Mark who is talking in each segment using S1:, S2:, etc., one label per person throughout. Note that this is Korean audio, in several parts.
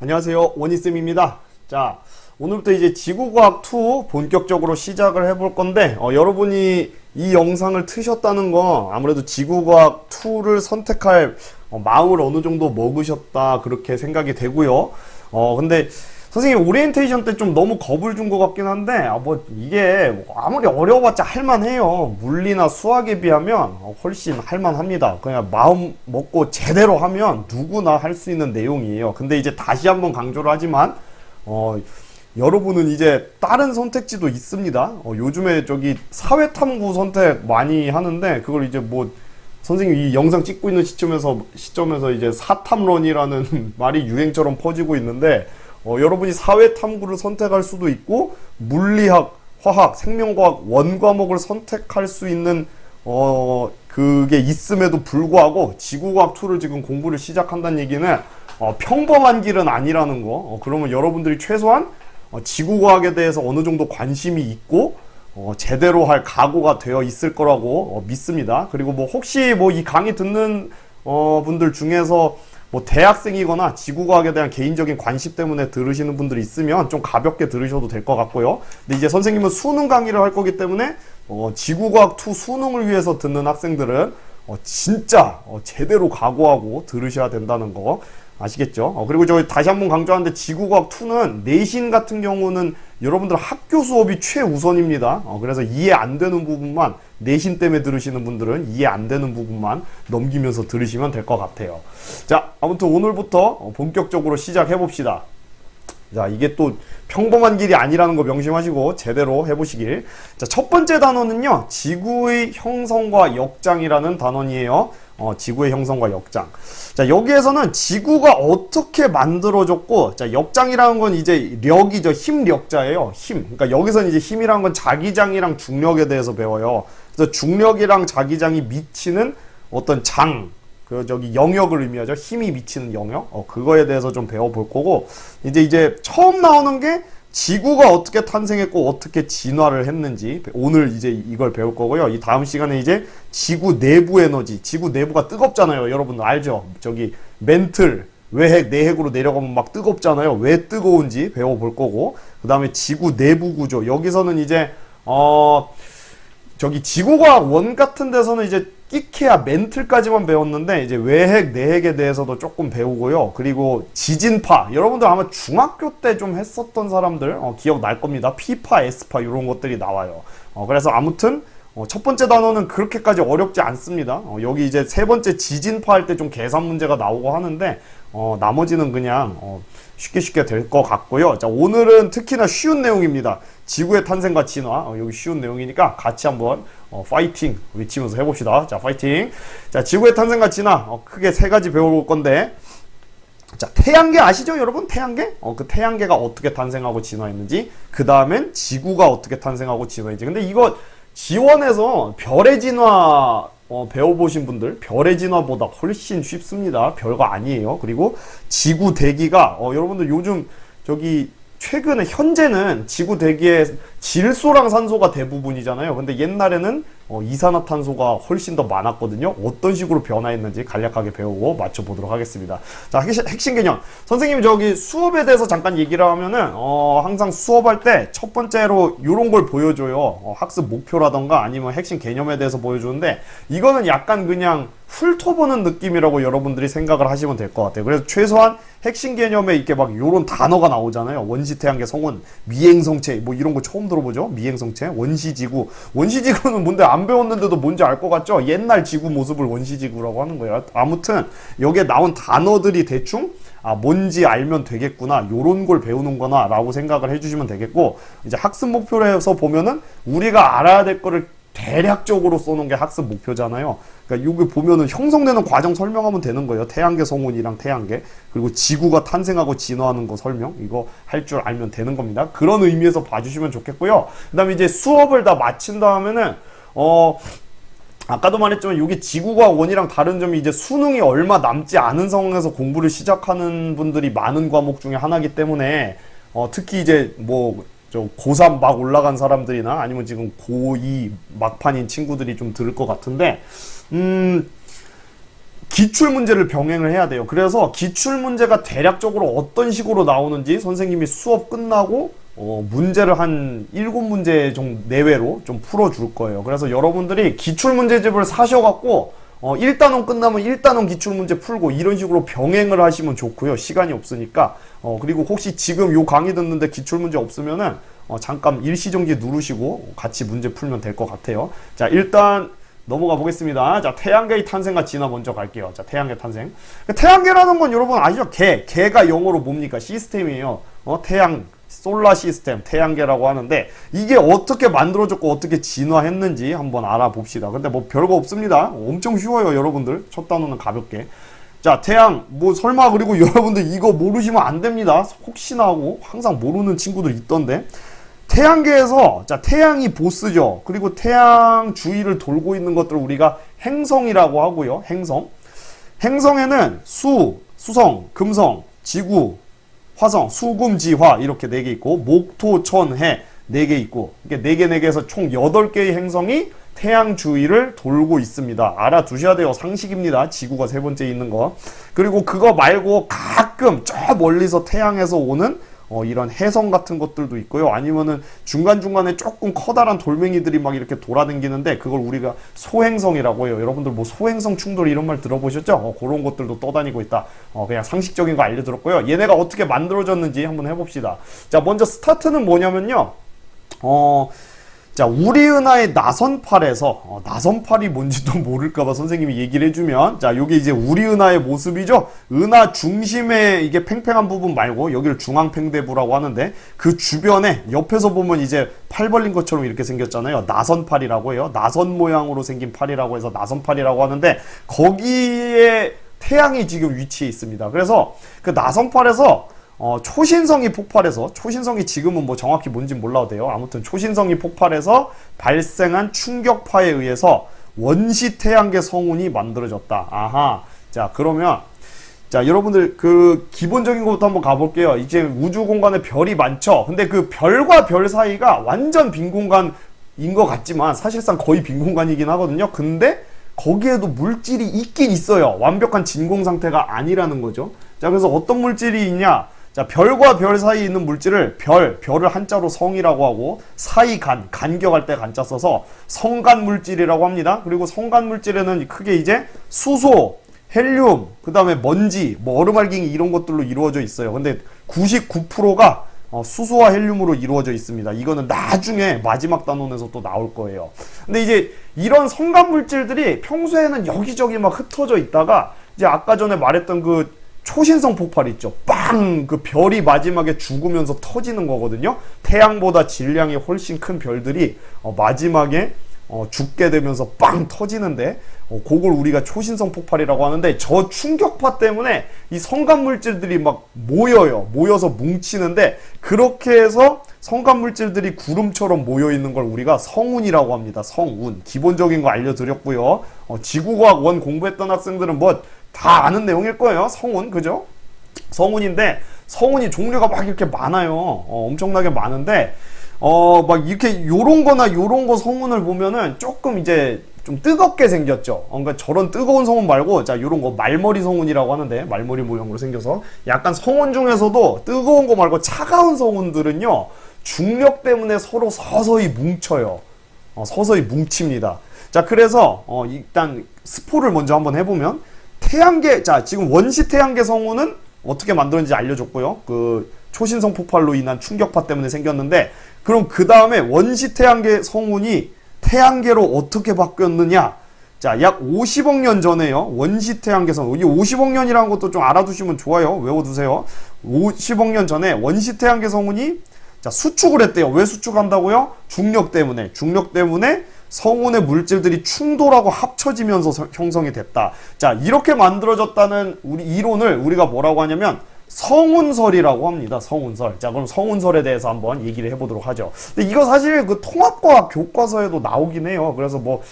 S1: 안녕하세요, 원희쌤입니다. 자, 오늘부터 이제 지구과학2 본격적으로 시작을 해볼 건데, 여러분이 이 영상을 트셨다는 거 아무래도 지구과학2를 선택할 마음을 어느 정도 먹으셨다 그렇게 생각이 되고요. 근데 선생님 오리엔테이션 때 좀 너무 겁을 준 것 같긴 한데, 뭐 이게 아무리 어려워봤자 할만해요. 물리나 수학에 비하면 훨씬 할만합니다. 그냥 마음 먹고 제대로 하면 누구나 할 수 있는 내용이에요. 근데 이제 다시 한번 강조를 하지만 여러분은 이제 다른 선택지도 있습니다. 요즘에 저기 사회탐구 선택 많이 하는데, 그걸 이제 뭐 선생님 이 영상 찍고 있는 시점에서 이제 사탐론이라는 말이 유행처럼 퍼지고 있는데, 여러분이 사회탐구를 선택할 수도 있고 물리학, 화학, 생명과학 원과목을 선택할 수 있는 그게 있음에도 불구하고 지구과학2를 지금 공부를 시작한다는 얘기는 평범한 길은 아니라는 거. 그러면 여러분들이 최소한 지구과학에 대해서 어느 정도 관심이 있고 제대로 할 각오가 되어 있을 거라고 믿습니다. 그리고 뭐 혹시 뭐 이 강의 듣는 분들 중에서 뭐 대학생이거나 지구과학에 대한 개인적인 관심 때문에 들으시는 분들이 있으면 좀 가볍게 들으셔도 될 것 같고요. 근데 이제 선생님은 수능 강의를 할 거기 때문에 지구과학2 수능을 위해서 듣는 학생들은 진짜 제대로 각오하고 들으셔야 된다는 거 아시겠죠? 그리고 저 다시 한번 강조하는데 지구과학2는 내신 같은 경우는 여러분들 학교 수업이 최우선입니다. 그래서 이해 안 되는 부분만, 내신 때문에 들으시는 분들은 이해 안 되는 부분만 넘기면서 들으시면 될 것 같아요. 자, 아무튼 오늘부터 본격적으로 시작해 봅시다. 자, 이게 또 평범한 길이 아니라는 거 명심하시고 제대로 해보시길. 자, 첫 번째 단어는요, 지구의 형성과 역장이라는 단원이에요. 지구의 형성과 역장. 자, 여기에서는 지구가 어떻게 만들어졌고, 자, 역장이라는 건 이제 력이죠. 힘력자예요. 힘. 그러니까 여기서는 이제 힘이라는 건 자기장이랑 중력에 대해서 배워요. 그래서 중력이랑 자기장이 미치는 어떤 영역을 의미하죠. 힘이 미치는 영역. 그거에 대해서 좀 배워볼 거고, 이제 처음 나오는 게 지구가 어떻게 탄생했고 어떻게 진화를 했는지 오늘 이제 이걸 배울 거고요. 이 다음 시간에 이제 지구 내부 에너지, 지구 내부가 뜨겁잖아요. 여러분들 알죠? 저기 멘틀, 외핵, 내핵으로 내려가면 막 뜨겁잖아요. 왜 뜨거운지 배워볼 거고, 그 다음에 지구 내부 구조. 여기서는 이제 저기 지구과학 원 같은 데서는 이제 끼케야 멘틀까지만 배웠는데, 이제 외핵, 내핵에 대해서도 조금 배우고요. 그리고 지진파, 여러분들 아마 중학교 때 좀 했었던 사람들 기억날 겁니다. P파, S파 이런 것들이 나와요. 그래서 아무튼 첫 번째 단어는 그렇게까지 어렵지 않습니다. 여기 이제 세 번째 지진파 할 때 좀 계산 문제가 나오고 하는데, 나머지는 그냥 쉽게 될 것 같고요. 자, 오늘은 특히나 쉬운 내용입니다. 지구의 탄생과 진화. 여기 쉬운 내용이니까 같이 한번 파이팅 외치면서 해봅시다. 자, 파이팅. 자, 지구의 탄생과 진화 크게 세 가지 배워볼 건데, 자, 태양계 아시죠, 여러분? 태양계? 그 태양계가 어떻게 탄생하고 진화했는지, 그 다음엔 지구가 어떻게 탄생하고 진화했는지. 근데 이거 지원에서 별의 진화 배워보신 분들, 별의 진화보다 훨씬 쉽습니다. 별거 아니에요. 그리고 지구 대기가 여러분들 요즘 저기 최근에 현재는 지구 대기에 질소랑 산소가 대부분이잖아요. 근데 옛날에는 이산화탄소가 훨씬 더 많았거든요. 어떤 식으로 변화했는지 간략하게 배우고 맞춰보도록 하겠습니다. 자, 핵심 개념. 선생님이 저기 수업에 대해서 잠깐 얘기를 하면은 항상 수업할 때 첫 번째로 이런 걸 보여줘요. 학습 목표라던가 아니면 핵심 개념에 대해서 보여주는데, 이거는 약간 그냥 훑어보는 느낌이라고 여러분들이 생각을 하시면 될 것 같아요. 그래서 최소한 핵심 개념에 이렇게 막 요런 단어가 나오잖아요. 원시태양계 성운, 미행성체, 뭐 이런 거 처음 들어보죠? 미행성체, 원시지구. 원시지구는 뭔데 안 배웠는데도 뭔지 알 것 같죠? 옛날 지구 모습을 원시지구라고 하는 거예요. 아무튼 여기에 나온 단어들이 대충 뭔지 알면 되겠구나, 요런 걸 배우는 거나 라고 생각을 해주시면 되겠고, 이제 학습 목표에서 보면은 우리가 알아야 될 거를 대략적으로 써놓은 게 학습 목표잖아요. 그러니까 여기 보면은 형성되는 과정 설명하면 되는 거예요. 태양계 성운이랑 태양계, 그리고 지구가 탄생하고 진화하는 거 설명, 이거 할 줄 알면 되는 겁니다. 그런 의미에서 봐주시면 좋겠고요. 그 다음에 이제 수업을 다 마친 다음에는 아까도 말했지만 이게 지구과 원이랑 다른 점이 이제 수능이 얼마 남지 않은 상황에서 공부를 시작하는 분들이 많은 과목 중에 하나이기 때문에 특히 이제 뭐 고3 막 올라간 사람들이나 아니면 지금 고2 막판인 친구들이 좀 들을 것 같은데, 기출 문제를 병행을 해야 돼요. 그래서 기출 문제가 대략적으로 어떤 식으로 나오는지 선생님이 수업 끝나고 문제를 한 7문제 정도 내외로 좀 풀어줄 거예요. 그래서 여러분들이 기출 문제집을 사셔갖고 1단원 끝나면 1단원 기출 문제 풀고 이런 식으로 병행을 하시면 좋고요. 시간이 없으니까. 그리고 혹시 지금 요 강의 듣는데 기출 문제 없으면은 잠깐 일시정지 누르시고 같이 문제 풀면 될 것 같아요. 자, 일단 넘어가 보겠습니다. 자, 태양계의 탄생과 진화 먼저 갈게요. 자, 태양계 탄생. 태양계라는 건 여러분 아시죠? 개가 영어로 뭡니까? 시스템이에요. 태양, 솔라 시스템, 태양계라고 하는데 이게 어떻게 만들어졌고 어떻게 진화했는지 한번 알아봅시다. 근데 뭐 별거 없습니다. 엄청 쉬워요, 여러분들. 첫 단어는 가볍게. 자, 태양, 뭐 설마 그리고 여러분들 이거 모르시면 안 됩니다. 혹시나 하고 항상 모르는 친구들 있던데. 태양계에서 자, 태양이 보스죠. 그리고 태양 주위를 돌고 있는 것들을 우리가 행성이라고 하고요. 행성. 행성에는 수성, 금성, 지구, 화성, 수금지화 이렇게 4개 있고 목, 토, 천, 해 4개 있고 이게 4개, 4개에서 총 8개의 행성이 태양 주위를 돌고 있습니다. 알아두셔야 돼요. 상식입니다. 지구가 3번째 있는 거. 그리고 그거 말고 가끔 저 멀리서 태양에서 오는 이런 해성 같은 것들도 있고요. 아니면은 중간중간에 조금 커다란 돌멩이들이 막 이렇게 돌아다니는데 그걸 우리가 소행성이라고 해요. 여러분들 뭐 소행성 충돌 이런 말 들어보셨죠? 그런 것들도 떠다니고 있다. 그냥 상식적인 거 알려드렸고요. 얘네가 어떻게 만들어졌는지 한번 해봅시다. 자, 먼저 스타트는 뭐냐면요. 자, 우리 은하의 나선팔에서 나선팔이 뭔지도 모를까봐 선생님이 얘기를 해주면 자, 요게 이제 우리 은하의 모습이죠. 은하 중심에 이게 팽팽한 부분 말고 여기를 중앙팽대부라고 하는데 그 주변에 옆에서 보면 이제 팔 벌린 것처럼 이렇게 생겼잖아요. 나선팔이라고 해요. 나선 모양으로 생긴 팔이라고 해서 나선팔이라고 하는데 거기에 태양이 지금 위치해 있습니다. 그래서 그 나선팔에서 초신성이 폭발해서 초신성이 지금은 뭐 정확히 뭔지 몰라도 돼요. 아무튼 초신성이 폭발해서 발생한 충격파에 의해서 원시 태양계 성운이 만들어졌다. 아하. 자, 그러면 자, 여러분들 그 기본적인 것부터 한번 가볼게요. 이제 우주 공간에 별이 많죠. 근데 그 별과 별 사이가 완전 빈 공간인 것 같지만 사실상 거의 빈 공간이긴 하거든요. 근데 거기에도 물질이 있긴 있어요. 완벽한 진공 상태가 아니라는 거죠. 자, 그래서 어떤 물질이 있냐? 자, 별과 별 사이에 있는 물질을 별을 한자로 성이라고 하고 사이 간격할 때 간자 써서 성간 물질이라고 합니다. 그리고 성간 물질에는 크게 이제 수소, 헬륨, 그 다음에 먼지, 뭐 얼음알갱이 이런 것들로 이루어져 있어요. 근데 99%가 수소와 헬륨으로 이루어져 있습니다. 이거는 나중에 마지막 단원에서 또 나올 거예요. 근데 이제 이런 성간 물질들이 평소에는 여기저기 막 흩어져 있다가 이제 아까 전에 말했던 그 초신성 폭발 있죠. 빵! 그 별이 마지막에 죽으면서 터지는 거거든요. 태양보다 질량이 훨씬 큰 별들이 마지막에 죽게 되면서 빵 터지는데 그걸 우리가 초신성 폭발이라고 하는데 저 충격파 때문에 이 성간 물질들이 막 모여서 뭉치는데 그렇게 해서 성간 물질들이 구름처럼 모여 있는 걸 우리가 성운이라고 합니다. 성운. 기본적인 거 알려드렸고요. 지구과학 원 공부했던 학생들은 뭐 다 아는 내용일 거예요. 성운, 그죠? 성운인데 성운이 종류가 막 이렇게 많아요. 엄청나게 많은데 막 이렇게 요런 거 성운을 보면은 조금 이제 좀 뜨겁게 생겼죠. 그러니까 저런 뜨거운 성운 말고 자, 요런 거 말머리 성운이라고 하는데 말머리 모양으로 생겨서 약간 성운 중에서도 뜨거운 거 말고 차가운 성운들은요. 중력 때문에 서로 서서히 뭉쳐요. 서서히 뭉칩니다. 자, 그래서 일단 스포를 먼저 한번 해보면 태양계, 자, 지금 원시 태양계 성운은 어떻게 만들었는지 알려줬고요. 그 초신성 폭발로 인한 충격파 때문에 생겼는데 그럼 그 다음에 원시 태양계 성운이 태양계로 어떻게 바뀌었느냐? 자, 약 50억 년 전에요. 원시 태양계 성운. 이 50억 년이라는 것도 좀 알아두시면 좋아요. 외워두세요. 50억 년 전에 원시 태양계 성운이 자, 수축을 했대요. 왜 수축한다고요? 중력 때문에. 중력 때문에 성운의 물질들이 충돌하고 합쳐지면서 형성이 됐다. 자, 이렇게 만들어졌다는 우리 이론을 우리가 뭐라고 하냐면 성운설이라고 합니다. 성운설. 자, 그럼 성운설에 대해서 한번 얘기를 해보도록 하죠. 근데 이거 사실 그 통합과학 교과서에도 나오긴 해요. 그래서 뭐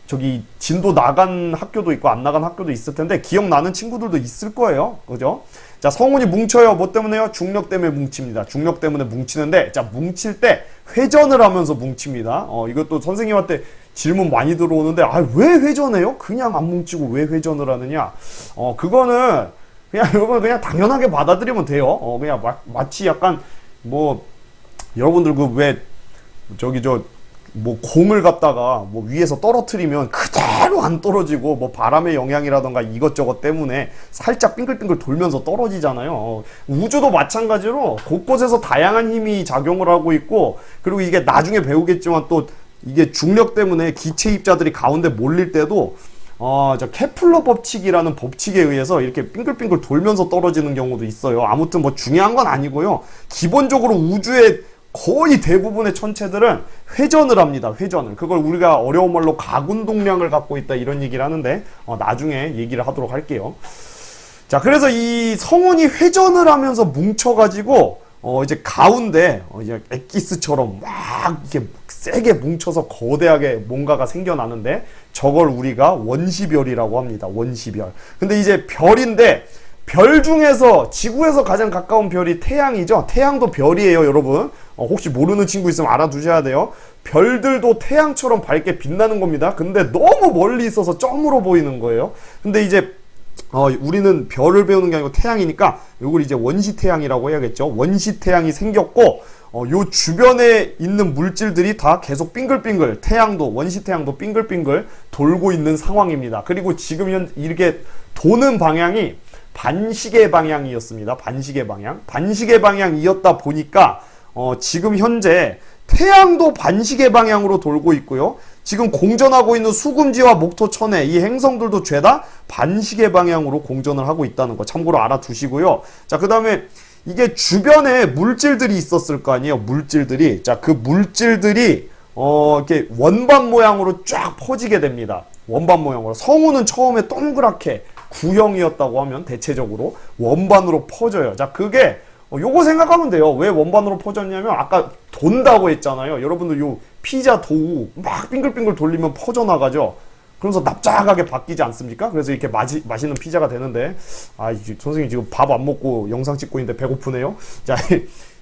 S1: 저기 진도 나간 학교도 있고 안 나간 학교도 있을 텐데 기억나는 친구들도 있을 거예요. 그죠? 자, 성운이 뭉쳐요. 뭐 때문에요? 중력 때문에 뭉칩니다. 중력 때문에 뭉치는데 자, 뭉칠 때 회전을 하면서 뭉칩니다. 이것도 선생님한테 질문 많이 들어오는데, 아, 왜 회전해요? 그냥 안 뭉치고 왜 회전을 하느냐? 그거는 그냥 여러분 그냥 당연하게 받아들이면 돼요. 그냥 마치 약간 뭐 여러분들 그 왜 저기 뭐 공을 갖다가 뭐 위에서 떨어뜨리면 그대로 안 떨어지고 뭐 바람의 영향이라던가 이것저것 때문에 살짝 빙글빙글 돌면서 떨어지잖아요. 우주도 마찬가지로 곳곳에서 다양한 힘이 작용을 하고 있고, 그리고 이게 나중에 배우겠지만 또 이게 중력 때문에 기체 입자들이 가운데 몰릴 때도 저 케플러 법칙이라는 법칙에 의해서 이렇게 빙글빙글 돌면서 떨어지는 경우도 있어요. 아무튼 뭐 중요한 건 아니고요. 기본적으로 우주의 거의 대부분의 천체들은 회전을 합니다. 회전을. 그걸 우리가 어려운 말로 가군동량을 갖고 있다 이런 얘기를 하는데 나중에 얘기를 하도록 할게요. 자, 그래서 이 성운이 회전을 하면서 뭉쳐가지고 이제 가운데 이제 엑기스처럼 막 이렇게 세게 뭉쳐서 거대하게 뭔가가 생겨나는데 저걸 우리가 원시별이라고 합니다. 원시별. 근데 이제 별인데 별 중에서 지구에서 가장 가까운 별이 태양이죠. 태양도 별이에요, 여러분. 혹시 모르는 친구 있으면 알아두셔야 돼요. 별들도 태양처럼 밝게 빛나는 겁니다. 근데 너무 멀리 있어서 점으로 보이는 거예요. 근데 이제 우리는 별을 배우는 게 아니고 태양이니까 이걸 이제 원시태양이라고 해야겠죠. 원시태양이 생겼고 요 주변에 있는 물질들이 다 계속 빙글빙글, 태양도 원시태양도 빙글빙글 돌고 있는 상황입니다. 그리고 지금 이렇게 도는 방향이 반시계 방향이었습니다. 반시계 방향. 반시계 방향이었다 보니까 지금 현재 태양도 반시계 방향으로 돌고 있고요. 지금 공전하고 있는 수금지와 목토천해 이 행성들도 죄다 반시계 방향으로 공전을 하고 있다는 거 참고로 알아두시고요. 자, 그 다음에 이게 주변에 물질들이 있었을 거 아니에요. 물질들이. 자, 그 물질들이 이렇게 원반 모양으로 쫙 퍼지게 됩니다. 원반 모양으로. 성운은 처음에 동그랗게 구형이었다고 하면 대체적으로 원반으로 퍼져요. 자, 그게 요거 생각하면 돼요. 왜 원반으로 퍼졌냐면 아까 돈다고 했잖아요. 여러분들 요 피자 도우 막 빙글빙글 돌리면 퍼져나가죠. 그러면서 납작하게 바뀌지 않습니까? 그래서 이렇게 맛있는 피자가 되는데, 선생님 지금 밥 안 먹고 영상 찍고 있는데 배고프네요. 자,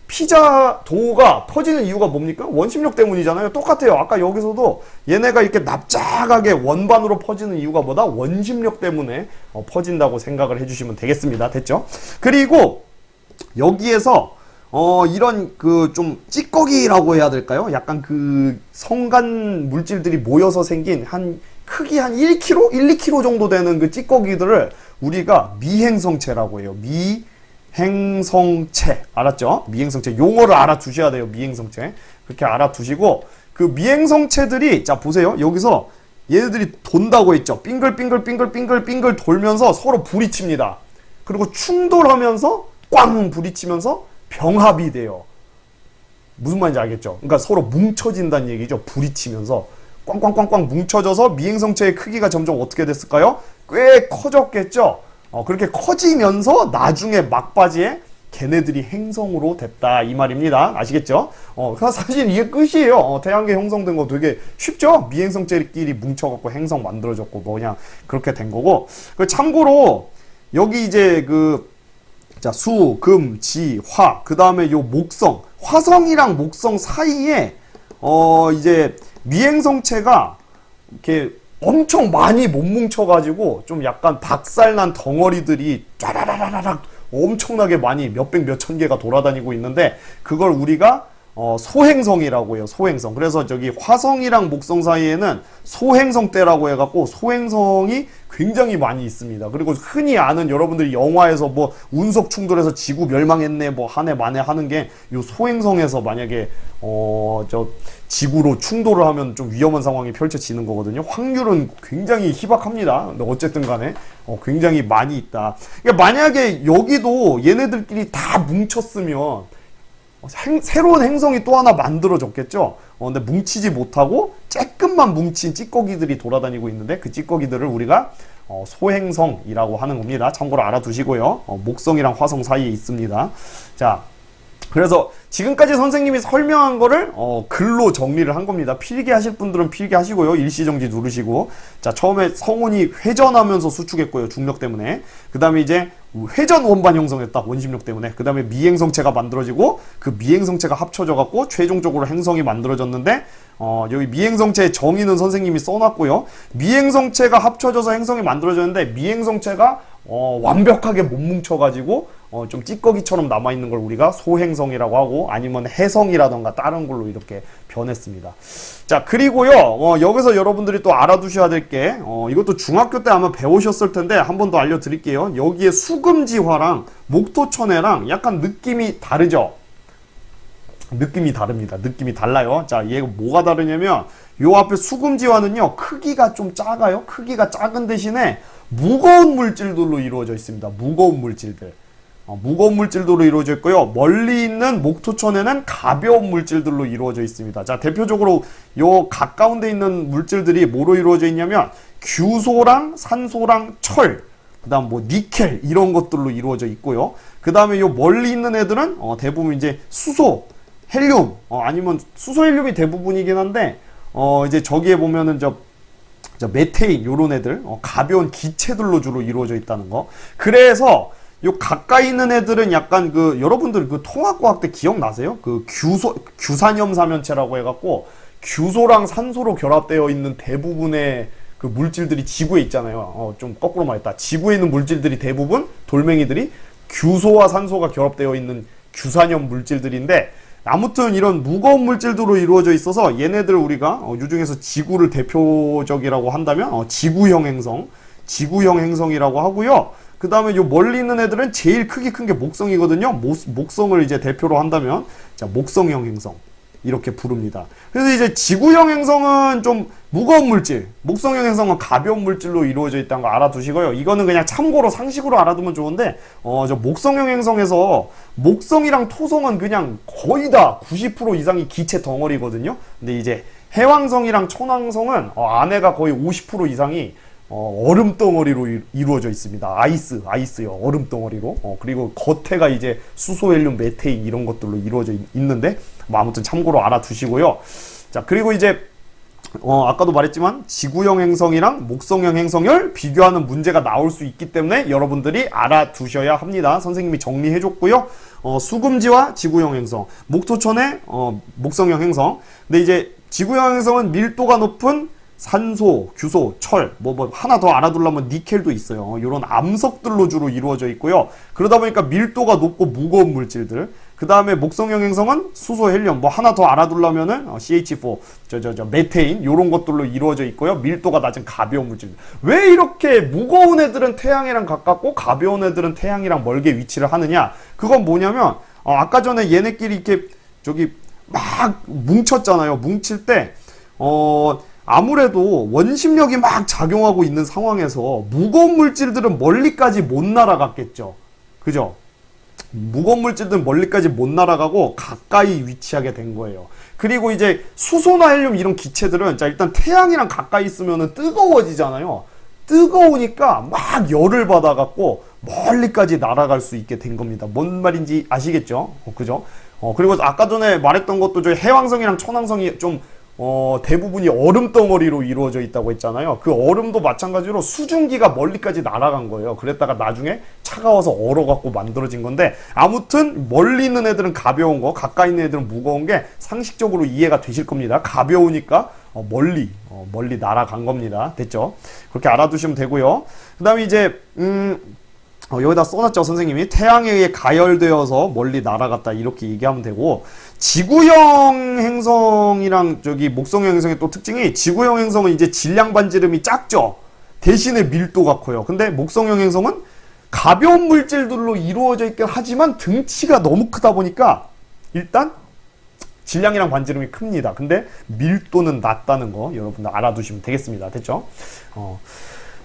S1: 피자 도우가 퍼지는 이유가 뭡니까? 원심력 때문이잖아요. 똑같아요. 아까 여기서도 얘네가 이렇게 납작하게 원반으로 퍼지는 이유가 뭐다? 원심력 때문에 퍼진다고 생각을 해주시면 되겠습니다. 됐죠? 그리고 여기에서 이런 그 좀 찌꺼기라고 해야 될까요? 약간 그 성간 물질들이 모여서 생긴 크기 한 1kg? 1, 2kg 정도 되는 그 찌꺼기들을 우리가 미행성체라고 해요. 미행성체. 알았죠? 미행성체. 용어를 알아두셔야 돼요. 미행성체. 그렇게 알아두시고, 그 미행성체들이, 자, 보세요. 여기서 얘네들이 돈다고 했죠. 빙글빙글 돌면서 서로 부딪힙니다. 그리고 충돌하면서 꽝 부딪히면서 병합이 돼요. 무슨 말인지 알겠죠? 그러니까 서로 뭉쳐진다는 얘기죠. 부딪히면서 꽝꽝꽝꽝 뭉쳐져서 미행성체의 크기가 점점 어떻게 됐을까요? 꽤 커졌겠죠? 그렇게 커지면서 나중에 막바지에 걔네들이 행성으로 됐다 이 말입니다. 아시겠죠? 사실 이게 끝이에요. 태양계 형성된 거 되게 쉽죠? 미행성체끼리 뭉쳐갖고 행성 만들어졌고 뭐 그냥 그렇게 된 거고. 참고로 여기 이제 자, 수, 금, 지, 화, 그 다음에 요 목성, 화성이랑 목성 사이에 이제 미행성체가 이렇게 엄청 많이 못 뭉쳐가지고 좀 약간 박살난 덩어리들이 쫘라라라락 엄청나게 많이 몇백 몇천 개가 돌아다니고 있는데 그걸 우리가 소행성이라고 해요. 소행성. 그래서 저기 화성이랑 목성 사이에는 소행성대라고 해갖고 소행성이 굉장히 많이 있습니다. 그리고 흔히 아는 여러분들이 영화에서 뭐 운석 충돌해서 지구 멸망했네 뭐 하네 마네 하는 게 요 소행성에서 만약에 지구로 충돌을 하면 좀 위험한 상황이 펼쳐지는 거거든요. 확률은 굉장히 희박합니다. 근데 어쨌든 간에 굉장히 많이 있다. 그러니까 만약에 여기도 얘네들끼리 다 뭉쳤으면 새로운 행성이 또 하나 만들어졌겠죠. 근데 뭉치지 못하고 조금만 뭉친 찌꺼기들이 돌아다니고 있는데 그 찌꺼기들을 우리가 소행성이라고 하는 겁니다. 참고로 알아두시고요. 목성이랑 화성 사이에 있습니다. 자, 그래서 지금까지 선생님이 설명한 거를 글로 정리를 한 겁니다. 필기 하실 분들은 필기 하시고요. 일시정지 누르시고. 자, 처음에 성운이 회전하면서 수축했고요. 중력 때문에. 그 다음에 이제 회전 원반 형성했다. 원심력 때문에. 그 다음에 미행성체가 만들어지고 그 미행성체가 합쳐져 갖고 최종적으로 행성이 만들어졌는데 여기 미행성체의 정의는 선생님이 써놨고요. 미행성체가 합쳐져서 행성이 만들어졌는데 미행성체가 완벽하게 못 뭉쳐가지고 좀 찌꺼기처럼 남아있는 걸 우리가 소행성이라고 하고 아니면 해성이라던가 다른 걸로 이렇게 변했습니다. 자, 그리고요 여기서 여러분들이 또 알아두셔야 될 게 이것도 중학교 때 아마 배우셨을 텐데 한 번 더 알려드릴게요. 여기에 수금지화랑 목토천해랑 약간 느낌이 다르죠? 느낌이 다릅니다. 느낌이 달라요. 자, 얘가 뭐가 다르냐면 요 앞에 수금지화는요 크기가 좀 작아요. 크기가 작은 대신에 무거운 물질들로 이루어져 있습니다. 무거운 물질들. 무거운 물질들로 이루어져 있고요. 멀리 있는 목토천에는 가벼운 물질들로 이루어져 있습니다. 자, 대표적으로 요 가까운 데 있는 물질들이 뭐로 이루어져 있냐면 규소랑 산소랑 철, 그 다음 뭐 니켈 이런 것들로 이루어져 있고요. 그 다음에 요 멀리 있는 애들은 대부분 이제 수소, 헬륨, 아니면 수소, 헬륨이 대부분이긴 한데 이제 저기에 보면은 저 메테인 요런 애들 가벼운 기체들로 주로 이루어져 있다는 거. 그래서 요 가까이 있는 애들은 약간 여러분들 통합과학 때 기억나세요? 규산염 사면체라고 해갖고 규소랑 산소로 결합되어 있는 대부분의 그 물질들이 지구에 있잖아요. 좀 거꾸로 말했다. 지구에 있는 물질들이 대부분 돌멩이들이 규소와 산소가 결합되어 있는 규산염 물질들인데 아무튼 이런 무거운 물질들로 이루어져 있어서 얘네들 우리가 이 중에서 지구를 대표적이라고 한다면 지구형 행성이라고 하고요. 그 다음에 요 멀리 있는 애들은 제일 크기 큰 게 목성이거든요. 목성을 이제 대표로 한다면 자, 목성형 행성 이렇게 부릅니다. 그래서 이제 지구형 행성은 좀 무거운 물질, 목성형 행성은 가벼운 물질로 이루어져 있다는 거 알아두시고요. 이거는 그냥 참고로 상식으로 알아두면 좋은데 저 목성형 행성에서 목성이랑 토성은 그냥 거의 다 90% 이상이 기체 덩어리거든요. 근데 이제 해왕성이랑 천왕성은 안에가 거의 50% 이상이 얼음 덩어리로 이루어져 있습니다. 아이스요. 얼음 덩어리로. 그리고 겉에가 이제 수소, 헬륨, 메테인 이런 것들로 이루어져 있는데 뭐 아무튼 참고로 알아두시고요. 자, 그리고 이제 아까도 말했지만 지구형 행성이랑 목성형 행성을 비교하는 문제가 나올 수 있기 때문에 여러분들이 알아두셔야 합니다. 선생님이 정리해줬고요. 수금지와 지구형 행성, 목토천의 목성형 행성. 근데 이제 지구형 행성은 밀도가 높은 산소, 규소, 철, 뭐 하나 더 알아두려면 니켈도 있어요. 이런 암석들로 주로 이루어져 있고요. 그러다 보니까 밀도가 높고 무거운 물질들. 그 다음에 목성형 행성은 수소, 헬륨, 뭐 하나 더 알아두려면은 CH4, 메테인 이런 것들로 이루어져 있고요. 밀도가 낮은 가벼운 물질. 왜 이렇게 무거운 애들은 태양이랑 가깝고 가벼운 애들은 태양이랑 멀게 위치를 하느냐? 그건 뭐냐면 아까 전에 얘네끼리 이렇게 막 뭉쳤잖아요. 뭉칠 때 아무래도 원심력이 막 작용하고 있는 상황에서 무거운 물질들은 멀리까지 못 날아갔겠죠. 그죠? 무거운 물질들은 멀리까지 못 날아가고 가까이 위치하게 된 거예요. 그리고 이제 수소나 헬륨 이런 기체들은 자 일단 태양이랑 가까이 있으면 뜨거워지잖아요. 뜨거우니까 막 열을 받아갖고 멀리까지 날아갈 수 있게 된 겁니다. 뭔 말인지 아시겠죠? 그죠? 그리고 아까 전에 말했던 것도 저희 해왕성이랑 천왕성이 좀 대부분이 얼음 덩어리로 이루어져 있다고 했잖아요. 그 얼음도 마찬가지로 수증기가 멀리까지 날아간 거예요. 그랬다가 나중에 차가워서 얼어갖고 만들어진 건데 아무튼 멀리 있는 애들은 가벼운 거, 가까이 있는 애들은 무거운 게 상식적으로 이해가 되실 겁니다. 가벼우니까 멀리 날아간 겁니다. 됐죠? 그렇게 알아두시면 되고요. 그 다음에 이제 여기다 써놨죠, 선생님이. 태양에 의해 가열되어서 멀리 날아갔다 이렇게 얘기하면 되고, 지구형 행성이랑 목성형 행성의 또 특징이 지구형 행성은 이제 질량 반지름이 작죠. 대신에 밀도가 커요. 근데 목성형 행성은 가벼운 물질들로 이루어져 있긴 하지만 등치가 너무 크다 보니까 일단 질량이랑 반지름이 큽니다. 근데 밀도는 낮다는 거 여러분들 알아두시면 되겠습니다. 됐죠?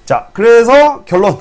S1: 자, 그래서 결론.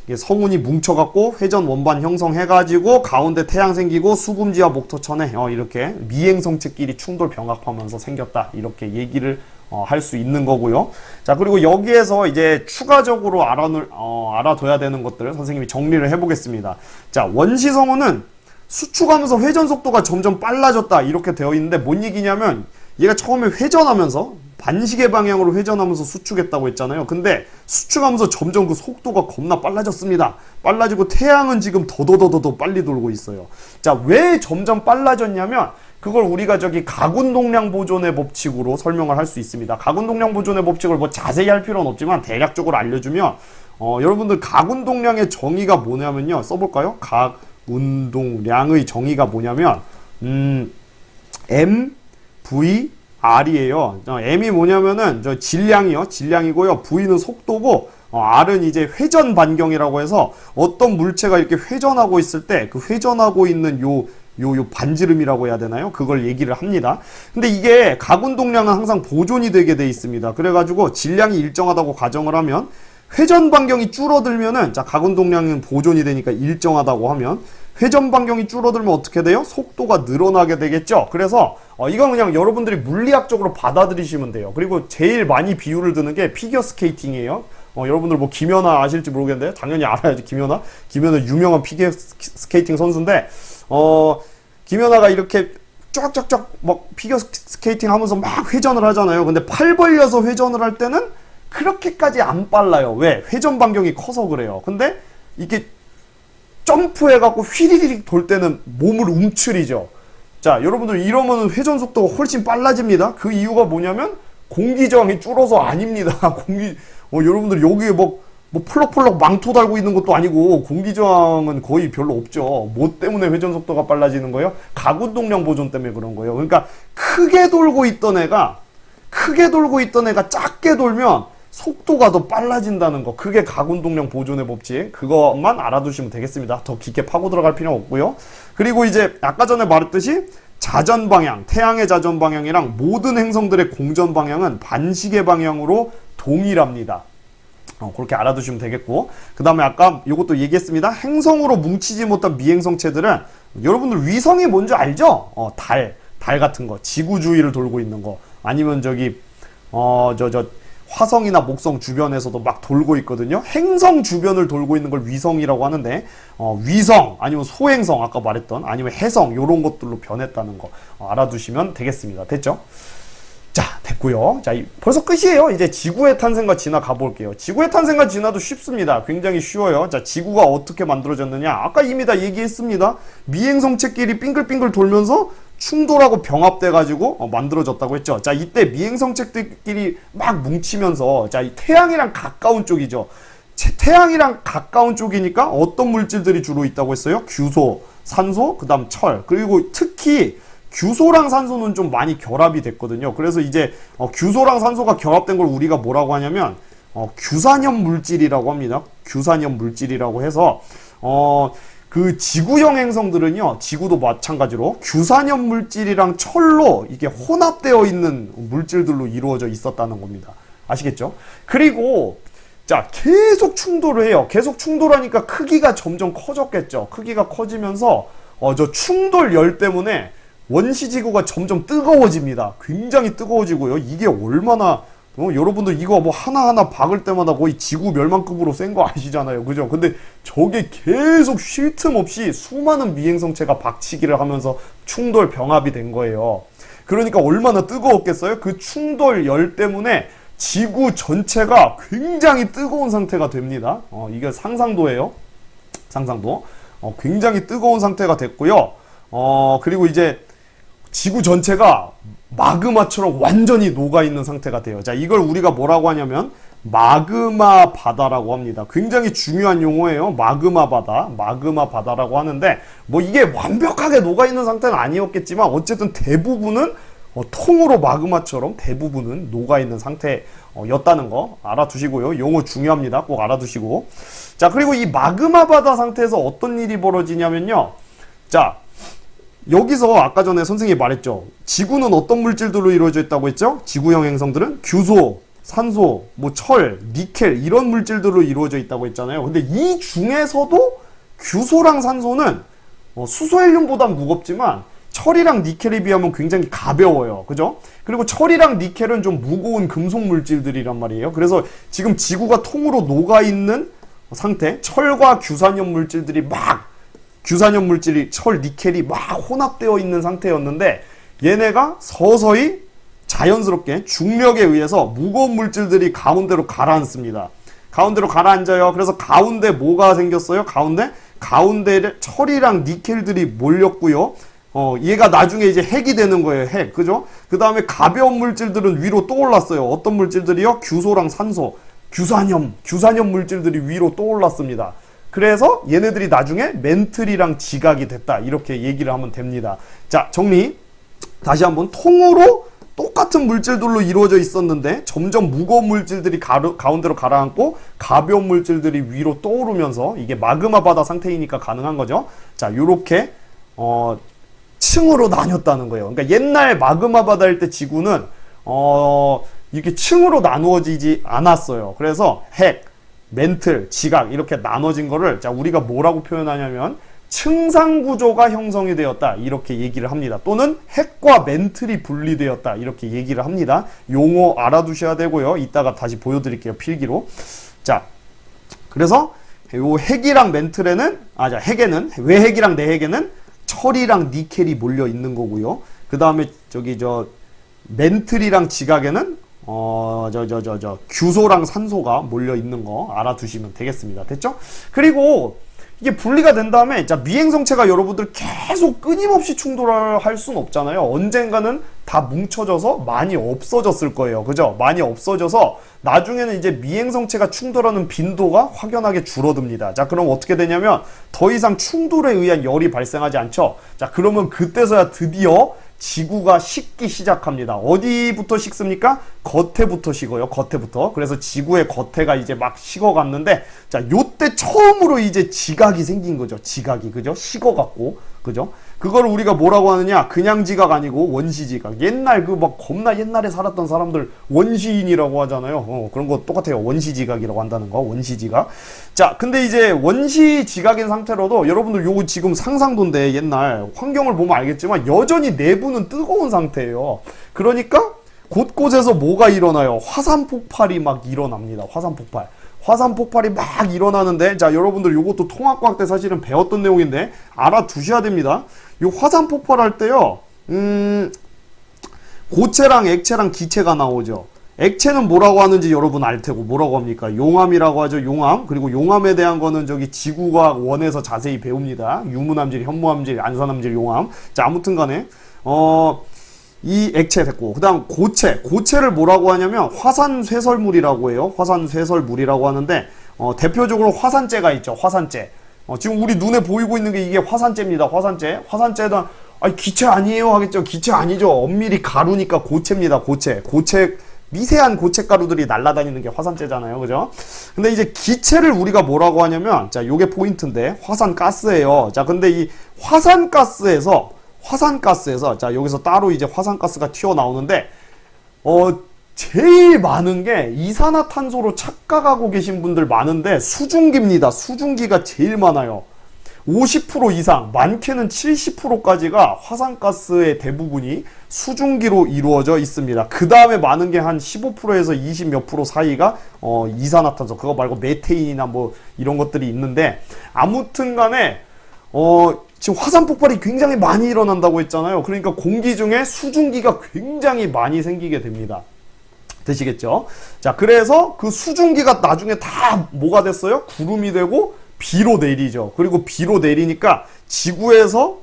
S1: 이게 성운이 뭉쳐갖고 회전 원반 형성해가지고 가운데 태양 생기고 수금지와 목토천에 이렇게 미행성체끼리 충돌 병합하면서 생겼다. 이렇게 얘기를 할 수 있는 거고요. 자, 그리고 여기에서 이제 추가적으로 알아둬야 되는 것들을 선생님이 정리를 해보겠습니다. 자, 원시성운은 수축하면서 회전 속도가 점점 빨라졌다 이렇게 되어 있는데 뭔 얘기냐면 얘가 처음에 회전하면서 반시계 방향으로 회전하면서 수축했다고 했잖아요. 근데 수축하면서 점점 그 속도가 겁나 빨라졌습니다. 빨라지고 태양은 지금 더더더더 빨리 돌고 있어요. 자, 왜 점점 빨라졌냐면 그걸 우리가 저기 가군동량 보존의 법칙으로 설명을 할 수 있습니다. 가군동량 보존의 법칙을 뭐 자세히 할 필요는 없지만 대략적으로 알려주면 여러분들 가군동량의 정의가 뭐냐면요. 써볼까요? 가군동량의 정의가 뭐냐면 M, V, R이에요. M이 뭐냐면은 저 질량이요. 질량이고요. V는 속도고 R은 이제 회전 반경이라고 해서 어떤 물체가 이렇게 회전하고 있을 때 그 회전하고 있는 요 반지름이라고 해야 되나요? 그걸 얘기를 합니다. 근데 이게 가군동량은 항상 보존이 되게 돼 있습니다. 그래가지고 질량이 일정하다고 가정을 하면 회전 반경이 줄어들면은 자, 가군동량은 보존이 되니까 일정하다고 하면 회전 반경이 줄어들면 어떻게 돼요? 속도가 늘어나게 되겠죠. 그래서 이건 그냥 여러분들이 물리학적으로 받아들이시면 돼요. 그리고 제일 많이 비유를 드는 게 피겨 스케이팅이에요. 여러분들 뭐 김연아 아실지 모르겠는데 당연히 알아야죠. 김연아 유명한 피겨 스케이팅 선수인데 김연아가 이렇게 쫙쫙쫙 막 피겨 스케이팅 하면서 막 회전을 하잖아요. 근데 팔 벌려서 회전을 할 때는 그렇게까지 안 빨라요. 왜? 회전 반경이 커서 그래요. 근데 이게 점프해갖고 휘리릭 돌 때는 몸을 움츠리죠. 자, 여러분들 이러면 회전 속도가 훨씬 빨라집니다. 그 이유가 뭐냐면 공기 저항이 줄어서 아닙니다. 여러분들 여기에 뭐 펄럭펄럭 망토 달고 있는 것도 아니고 공기 저항은 거의 별로 없죠. 뭐 때문에 회전 속도가 빨라지는 거예요? 가군동량 보존 때문에 그런 거예요. 그러니까 크게 돌고 있던 애가 작게 돌면 속도가 더 빨라진다는 거. 그게 가군동량 보존의 법칙. 그것만 알아두시면 되겠습니다. 더 깊게 파고 들어갈 필요는 없고요. 그리고 이제 아까 전에 말했듯이 자전 방향, 태양의 자전 방향이랑 모든 행성들의 공전 방향은 반시계 방향으로 동일합니다. 그렇게 알아두시면 되겠고, 그 다음에 아까 이것도 얘기했습니다. 행성으로 뭉치지 못한 미행성체들은 여러분들 위성이 뭔지 알죠? 달 같은 거, 지구 주위를 돌고 있는 거, 아니면 저기 화성이나 목성 주변에서도 막 돌고 있거든요. 행성 주변을 돌고 있는 걸 위성이라고 하는데 위성 아니면 소행성 아까 말했던 아니면 해성 이런 것들로 변했다는 거 알아두시면 되겠습니다. 됐죠? 자, 됐고요. 자, 벌써 끝이에요. 이제 지구의 탄생과 진화 가볼게요. 지구의 탄생과 진화도 쉽습니다. 굉장히 쉬워요. 자, 지구가 어떻게 만들어졌느냐? 아까 이미 다 얘기했습니다. 미행성체끼리 빙글빙글 돌면서 충돌하고 병합돼가지고 만들어졌다고 했죠. 자, 이때 미행성체들끼리 막 뭉치면서 자, 이 태양이랑 가까운 쪽이죠. 태양이랑 가까운 쪽이니까 어떤 물질들이 주로 있다고 했어요? 규소, 산소, 그 다음 철. 그리고 특히 규소랑 산소는 좀 많이 결합이 됐거든요. 그래서 이제 규소랑 산소가 결합된 걸 우리가 뭐라고 하냐면 규산염 물질이라고 합니다. 규산염 물질이라고 해서 그 지구형 행성들은요, 지구도 마찬가지로 규산염 물질이랑 철로 이게 혼합되어 있는 물질들로 이루어져 있었다는 겁니다. 아시겠죠? 그리고 자, 계속 충돌을 해요. 계속 충돌하니까 크기가 점점 커졌겠죠. 크기가 커지면서 저 충돌열 때문에 원시지구가 점점 뜨거워집니다. 굉장히 뜨거워지고요. 이게 얼마나 여러분들 이거 뭐 하나하나 박을 때마다 거의 지구 멸망급으로 센 거 아시잖아요. 그죠? 근데 저게 계속 쉴 틈 없이 수많은 미행성체가 박치기를 하면서 충돌 병합이 된 거예요. 그러니까 얼마나 뜨거웠겠어요? 그 충돌열 때문에 지구 전체가 굉장히 뜨거운 상태가 됩니다. 이게 상상도예요. 상상도. 굉장히 뜨거운 상태가 됐고요. 그리고 이제 지구 전체가 마그마처럼 완전히 녹아있는 상태가 돼요. 자, 이걸 우리가 뭐라고 하냐면 마그마 바다라고 합니다. 굉장히 중요한 용어예요. 마그마 바다라고 하는데 뭐 이게 완벽하게 녹아있는 상태는 아니었겠지만 어쨌든 대부분은 통으로 마그마처럼 대부분은 녹아있는 상태였다는 거 알아두시고요. 용어 중요합니다. 꼭 알아두시고. 자, 그리고 이 마그마 바다 상태에서 어떤 일이 벌어지냐면요. 자, 여기서 아까 전에 선생님이 말했죠. 지구는 어떤 물질들로 이루어져 있다고 했죠? 지구형 행성들은 규소, 산소, 뭐 철, 니켈 이런 물질들로 이루어져 있다고 했잖아요. 근데 이 중에서도 규소랑 산소는 수소헬륨보단 무겁지만 철이랑 니켈에 비하면 굉장히 가벼워요. 그죠? 그리고 철이랑 니켈은 좀 무거운 금속 물질들이란 말이에요. 그래서 지금 지구가 통으로 녹아있는 상태, 철과 규산염 물질들이 막 규산염 물질이 철, 니켈이 막 혼합되어 있는 상태였는데 얘네가 서서히 자연스럽게 중력에 의해서 무거운 물질들이 가운데로 가라앉습니다. 가운데로 가라앉아요. 그래서 가운데 뭐가 생겼어요? 가운데에 철이랑 니켈들이 몰렸고요. 얘가 나중에 이제 핵이 되는 거예요. 핵. 그죠? 그 다음에 가벼운 물질들은 위로 또 올랐어요. 어떤 물질들이요? 규소랑 산소, 규산염 물질들이 위로 또 올랐습니다. 그래서 얘네들이 나중에 멘틀이랑 지각이 됐다. 이렇게 얘기를 하면 됩니다. 자, 정리. 다시 한번 통으로 똑같은 물질들로 이루어져 있었는데 점점 무거운 물질들이 가운데로 가라앉고 가벼운 물질들이 위로 떠오르면서 이게 마그마 바다 상태이니까 가능한 거죠. 자, 요렇게 층으로 나뉘었다는 거예요. 그러니까 옛날 마그마 바다일 때 지구는 이렇게 층으로 나누어지지 않았어요. 그래서 핵, 멘틀, 지각 이렇게 나눠진 거를 자, 우리가 뭐라고 표현하냐면 층상 구조가 형성이 되었다 이렇게 얘기를 합니다. 또는 핵과 멘틀이 분리되었다 이렇게 얘기를 합니다. 용어 알아두셔야 되고요. 이따가 다시 보여드릴게요. 필기로. 자, 그래서 요 핵이랑 멘틀에는 핵에는 외핵이랑 내핵에는 철이랑 니켈이 몰려 있는 거고요. 그 다음에 멘틀이랑 지각에는 규소랑 산소가 몰려 있는 거 알아두시면 되겠습니다. 됐죠? 그리고 이게 분리가 된 다음에 자, 미행성체가 여러분들 계속 끊임없이 충돌을 할 수는 없잖아요. 언젠가는 다 뭉쳐져서 많이 없어졌을 거예요. 그죠? 많이 없어져서 나중에는 이제 미행성체가 충돌하는 빈도가 확연하게 줄어듭니다. 자, 그럼 어떻게 되냐면 더 이상 충돌에 의한 열이 발생하지 않죠. 자, 그러면 그때서야 드디어 지구가 식기 시작합니다. 어디부터 식습니까? 겉에부터 식어요. 겉에부터. 그래서 지구의 겉에가 이제 막 식어갔는데, 자, 요때 처음으로 이제 지각이 생긴 거죠. 지각이. 그죠? 식어갖고. 그죠? 그걸 우리가 뭐라고 하느냐? 그냥 지각 아니고 원시 지각. 옛날 겁나 옛날에 살았던 사람들 원시인이라고 하잖아요. 그런 거 똑같아요. 원시 지각이라고 한다는 거. 원시 지각. 자, 근데 이제 원시 지각인 상태로도 여러분들 요거 지금 상상도인데 옛날 환경을 보면 알겠지만 여전히 내부는 뜨거운 상태예요. 그러니까 곳곳에서 뭐가 일어나요? 화산 폭발이 막 일어납니다. 화산 폭발. 화산 폭발이 막 일어나는데, 자, 여러분들 요것도 통합과학 때 사실은 배웠던 내용인데 알아두셔야 됩니다. 요 화산 폭발할 때요, 고체랑 액체랑 기체가 나오죠. 액체는 뭐라고 하는지 여러분 알 테고, 뭐라고 합니까? 용암이라고 하죠. 용암. 그리고 용암에 대한 거는 저기 지구과학 원에서 자세히 배웁니다. 유무암질, 현무암질, 안산암질, 용암. 자, 아무튼 간에 이 액체 됐고, 그 다음 고체를 뭐라고 하냐면 화산쇄설물이라고 해요. 화산쇄설물이라고 하는데 대표적으로 화산재가 있죠. 화산재. 지금 우리 눈에 보이고 있는 게 이게 화산재입니다. 화산재는 기체 아니에요 하겠죠. 기체 아니죠. 엄밀히 가루니까 고체입니다. 고체 미세한 고체 가루들이 날아다니는 게 화산재잖아요. 그죠? 근데 이제 기체를 우리가 뭐라고 하냐면, 자, 요게 포인트인데 화산가스예요. 자, 근데 이 화산가스에서 자, 여기서 따로 이제 화산가스가 튀어나오는데 제일 많은 게 이산화탄소로 착각하고 계신 분들 많은데 수증기입니다. 수증기가 제일 많아요. 50% 이상, 많게는 70%까지가 화산가스의 대부분이 수증기로 이루어져 있습니다. 그 다음에 많은 게 한 15%에서 20 몇 프로 사이가 이산화탄소, 그거 말고 메테인이나 뭐 이런 것들이 있는데, 아무튼 간에 지금 화산 폭발이 굉장히 많이 일어난다고 했잖아요. 그러니까 공기 중에 수증기가 굉장히 많이 생기게 됩니다. 되시겠죠? 자, 그래서 그 수증기가 나중에 다 뭐가 됐어요? 구름이 되고 비로 내리죠. 그리고 비로 내리니까 지구에서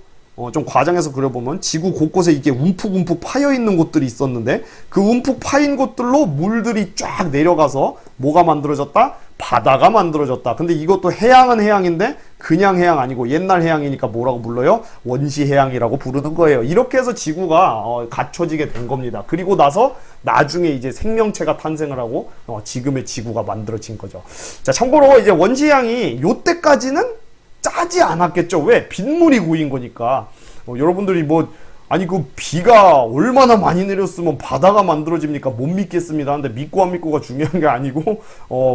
S1: 좀 과장해서 그려보면 지구 곳곳에 이게 움푹움푹 파여 있는 곳들이 있었는데 그 움푹 파인 곳들로 물들이 쫙 내려가서 뭐가 만들어졌다? 바다가 만들어졌다. 근데 이것도 해양은 해양인데 그냥 해양 아니고 옛날 해양이니까 뭐라고 불러요? 원시 해양이라고 부르는 거예요. 이렇게 해서 지구가 갖춰지게 된 겁니다. 그리고 나서 나중에 이제 생명체가 탄생을 하고 지금의 지구가 만들어진 거죠. 자, 참고로 이제 원시 해양이 요때까지는 짜지 않았겠죠. 왜? 빗물이 고인 거니까. 여러분들이 그 비가 얼마나 많이 내렸으면 바다가 만들어집니까? 못 믿겠습니다. 근데 믿고 안 믿고가 중요한 게 아니고,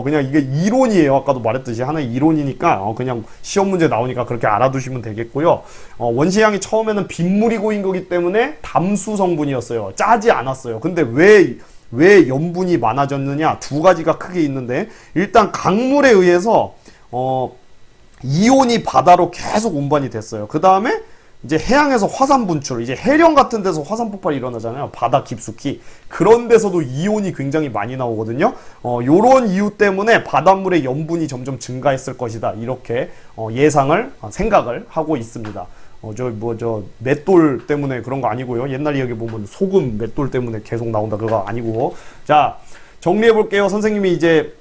S1: 그냥 이게 이론이에요. 아까도 말했듯이 하나의 이론이니까, 그냥 시험 문제 나오니까 그렇게 알아두시면 되겠고요. 원시향이 처음에는 빗물이 고인 거기 때문에 담수 성분이었어요. 짜지 않았어요. 근데 왜 염분이 많아졌느냐? 두 가지가 크게 있는데, 일단 강물에 의해서, 이온이 바다로 계속 운반이 됐어요. 그 다음에 이제 해양에서 화산 분출, 이제 해령 같은 데서 화산 폭발이 일어나잖아요. 바다 깊숙이. 그런 데서도 이온이 굉장히 많이 나오거든요. 요런 이유 때문에 바닷물의 염분이 점점 증가했을 것이다. 이렇게 생각을 하고 있습니다. 맷돌 때문에 그런 거 아니고요. 옛날 이야기 보면 소금 맷돌 때문에 계속 나온다. 그거 아니고. 자, 정리해 볼게요. 선생님이 이제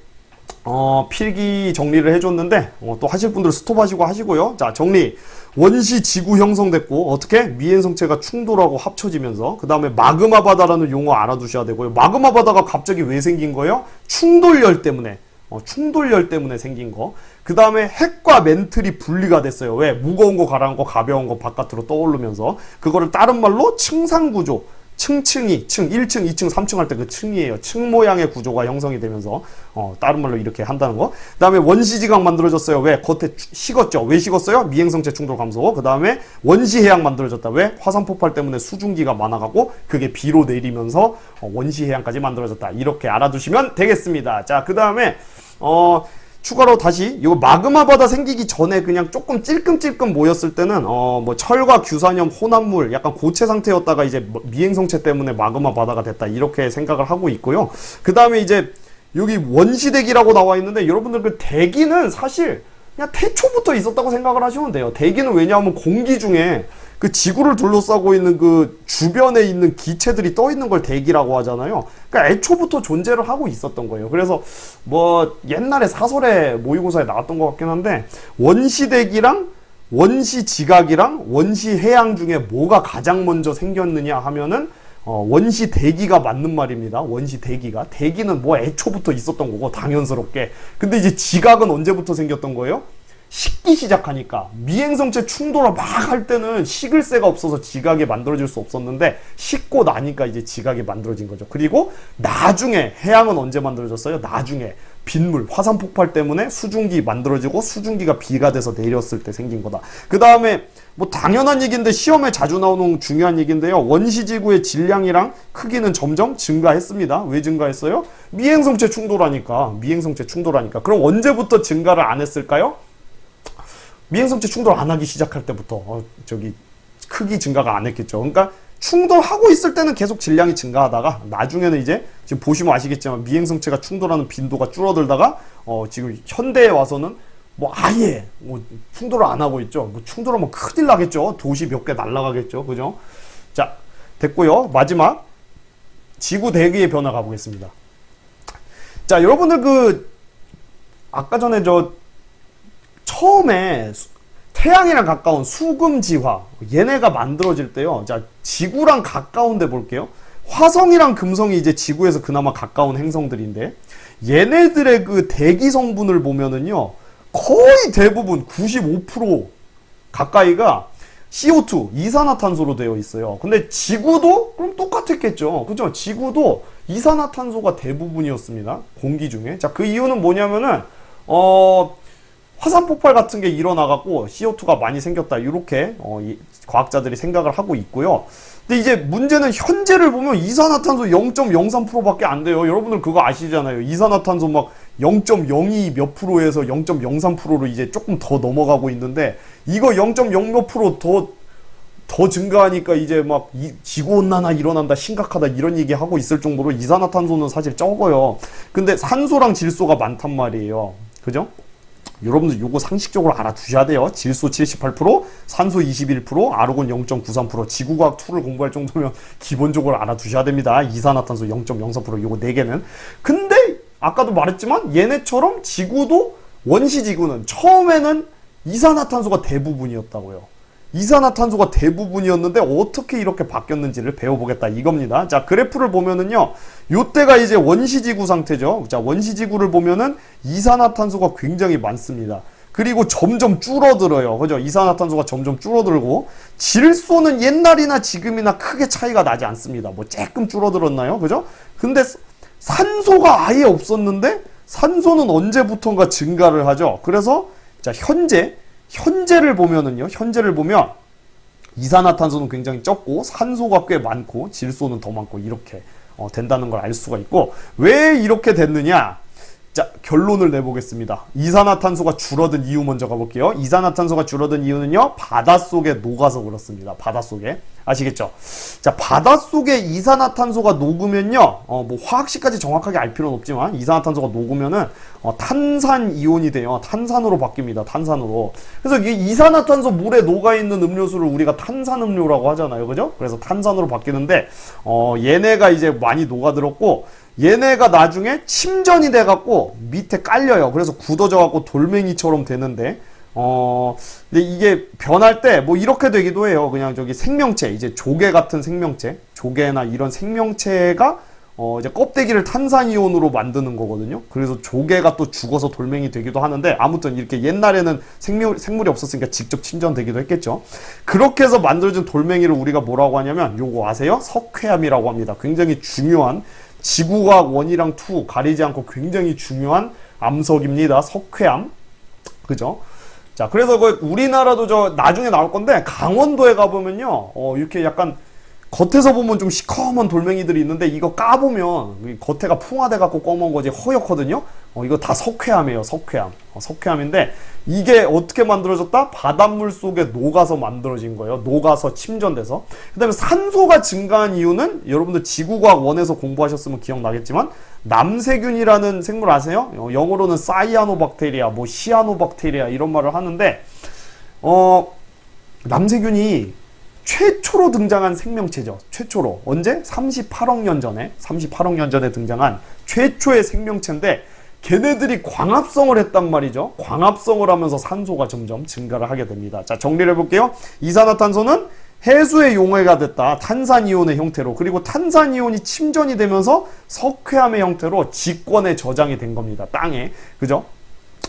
S1: 필기 정리를 해줬는데 또 하실 분들 스톱하시고 하시고요. 자, 정리. 원시 지구 형성됐고 어떻게 미행성체가 충돌하고 합쳐지면서 그 다음에 마그마 바다라는 용어 알아두셔야 되고요. 마그마 바다가 갑자기 왜 생긴 거예요? 충돌열 때문에 생긴 거. 그 다음에 핵과 멘틀이 분리가 됐어요. 왜? 무거운 거 가라앉고 가벼운 거 바깥으로 떠오르면서 그거를 다른 말로 층상구조, 층층이, 1층, 2층, 3층 할 때 그 층이에요. 층 모양의 구조가 형성이 되면서 다른 말로 이렇게 한다는 거. 그 다음에 원시지각 만들어졌어요. 왜? 겉에 식었죠. 왜 식었어요? 미행성체 충돌 감소. 그 다음에 원시해양 만들어졌다. 왜? 화산 폭발 때문에 수증기가 많아가고 그게 비로 내리면서 원시해양까지 만들어졌다. 이렇게 알아두시면 되겠습니다. 자, 그 다음에 추가로 다시 이거 마그마 바다 생기기 전에 그냥 조금 찔끔찔끔 모였을 때는 뭐 철과 규산염 혼합물 약간 고체 상태였다가 이제 미행성체 때문에 마그마 바다가 됐다 이렇게 생각을 하고 있고요. 그 다음에 이제 여기 원시대기라고 나와 있는데 여러분들 그 대기는 사실 그냥 태초부터 있었다고 생각을 하시면 돼요. 대기는 왜냐하면 공기 중에 그 지구를 둘러싸고 있는 그 주변에 있는 기체들이 떠 있는 걸 대기라고 하잖아요. 그러니까 애초부터 존재를 하고 있었던 거예요. 그래서 뭐 옛날에 사설에 모의고사에 나왔던 것 같긴 한데 원시대기랑 원시지각이랑 원시해양 중에 뭐가 가장 먼저 생겼느냐 하면은 원시대기가 맞는 말입니다. 원시대기가. 대기는 뭐 애초부터 있었던 거고 당연스럽게. 근데 이제 지각은 언제부터 생겼던 거예요? 식기 시작하니까 미행성체 충돌을 막 할 때는 식을 새가 없어서 지각이 만들어질 수 없었는데 식고 나니까 이제 지각이 만들어진 거죠. 그리고 나중에 해양은 언제 만들어졌어요? 나중에 빗물, 화산 폭발 때문에 수증기 만들어지고 수증기가 비가 돼서 내렸을 때 생긴 거다. 그 다음에 뭐 당연한 얘기인데 시험에 자주 나오는 중요한 얘기인데요. 원시지구의 질량이랑 크기는 점점 증가했습니다. 왜 증가했어요? 미행성체 충돌하니까. 그럼 언제부터 증가를 안 했을까요? 미행성체 충돌 안 하기 시작할 때부터 크기 증가가 안 했겠죠. 그러니까 충돌하고 있을 때는 계속 질량이 증가하다가 나중에는 이제 지금 보시면 아시겠지만 미행성체가 충돌하는 빈도가 줄어들다가 지금 현대에 와서는 뭐 아예 충돌을 안 하고 있죠. 뭐 충돌하면 큰일 나겠죠. 도시 몇 개 날아가겠죠. 그죠? 자, 됐고요. 마지막 지구 대기의 변화 가보겠습니다. 자, 여러분들 아까 전에 처음에 태양이랑 가까운 수금지화 얘네가 만들어질 때요. 자, 지구랑 가까운 데 볼게요. 화성이랑 금성이 이제 지구에서 그나마 가까운 행성들인데 얘네들의 그 대기 성분을 보면은요. 거의 대부분 95% 가까이가 CO2, 이산화탄소로 되어 있어요. 근데 지구도 그럼 똑같았겠죠. 그죠? 지구도 이산화탄소가 대부분이었습니다. 공기 중에. 자, 그 이유는 뭐냐면은 화산 폭발 같은 게 일어나갖고 CO2가 많이 생겼다. 이렇게 과학자들이 생각을 하고 있고요. 근데 이제 문제는 현재를 보면 이산화탄소 0.03%밖에 안 돼요. 여러분들 그거 아시잖아요. 이산화탄소 막 0.02 몇 프로에서 0.03%로 이제 조금 더 넘어가고 있는데 이거 0.0 몇 프로 더 증가하니까 이제 막 지구온난화 일어난다 심각하다 이런 얘기 하고 있을 정도로 이산화탄소는 사실 적어요. 근데 산소랑 질소가 많단 말이에요. 그죠? 여러분들 요거 상식적으로 알아두셔야 돼요. 질소 78%, 산소 21%, 아르곤 0.93%, 지구과학 2를 공부할 정도면 기본적으로 알아두셔야 됩니다. 이산화탄소 0.04% 요거 4개는. 근데 아까도 말했지만 얘네처럼 지구도 원시지구는 처음에는 이산화탄소가 대부분이었다고요. 이산화탄소가 대부분이었는데 어떻게 이렇게 바뀌었는지를 배워보겠다 이겁니다. 자, 그래프를 보면은요. 요때가 이제 원시지구 상태죠. 자, 원시지구를 보면은 이산화탄소가 굉장히 많습니다. 그리고 점점 줄어들어요. 그죠? 이산화탄소가 점점 줄어들고 질소는 옛날이나 지금이나 크게 차이가 나지 않습니다. 뭐 조금 줄어들었나요? 그죠? 근데 산소가 아예 없었는데 산소는 언제부턴가 증가를 하죠. 그래서 자, 현재를 보면은요. 현재를 보면 이산화탄소는 굉장히 적고 산소가 꽤 많고 질소는 더 많고 이렇게 된다는 걸 알 수가 있고 왜 이렇게 됐느냐? 자, 결론을 내보겠습니다. 이산화탄소가 줄어든 이유 먼저 가볼게요. 이산화탄소가 줄어든 이유는요, 바닷속에 녹아서 그렇습니다. 바닷속에. 아시겠죠? 자, 바닷속에 이산화탄소가 녹으면요, 뭐 화학식까지 정확하게 알 필요는 없지만, 이산화탄소가 녹으면은, 탄산 이온이 돼요. 탄산으로 바뀝니다. 탄산으로. 그래서 이 이산화탄소 물에 녹아있는 음료수를 우리가 탄산음료라고 하잖아요. 그죠? 그래서 탄산으로 바뀌는데, 얘네가 이제 많이 녹아들었고, 얘네가 나중에 침전이 돼갖고 밑에 깔려요. 그래서 굳어져갖고 돌멩이처럼 되는데, 근데 이게 변할 때 뭐 이렇게 되기도 해요. 그냥 저기 생명체, 이제 조개 같은 생명체, 조개나 이런 생명체가 이제 껍데기를 탄산이온으로 만드는 거거든요. 그래서 조개가 또 죽어서 돌멩이 되기도 하는데, 아무튼 이렇게 옛날에는 생물이 없었으니까 직접 침전되기도 했겠죠. 그렇게 해서 만들어진 돌멩이를 우리가 뭐라고 하냐면, 요거 아세요? 석회암이라고 합니다. 굉장히 중요한, 지구과학 1이랑 2 가리지 않고 굉장히 중요한 암석입니다. 석회암. 그죠? 자, 그래서 그 우리나라도 저 나중에 나올 건데, 강원도에 가보면요, 이렇게 약간 겉에서 보면 좀 시커먼 돌멩이들이 있는데, 이거 까보면 겉에가 풍화돼갖고 검은 거지 허옇거든요. 이거 다 석회암이에요. 석회암. 석회암인데, 이게 어떻게 만들어졌다? 바닷물 속에 녹아서 만들어진 거예요. 녹아서 침전돼서. 그 다음에 산소가 증가한 이유는, 여러분들 지구과학 1에서 공부하셨으면 기억나겠지만, 남세균이라는 생물 아세요? 영어로는 사이아노박테리아, 뭐 시아노박테리아 이런 말을 하는데, 남세균이 최초로 등장한 생명체죠. 최초로. 언제? 38억 년 전에, 38억 년 전에 등장한 최초의 생명체인데, 걔네들이 광합성을 했단 말이죠. 광합성을 하면서 산소가 점점 증가를 하게 됩니다. 자, 정리를 해볼게요. 이산화탄소는 해수의 용해가 됐다. 탄산이온의 형태로. 그리고 탄산이온이 침전이 되면서 석회암의 형태로 직권에 저장이 된 겁니다. 땅에. 그죠?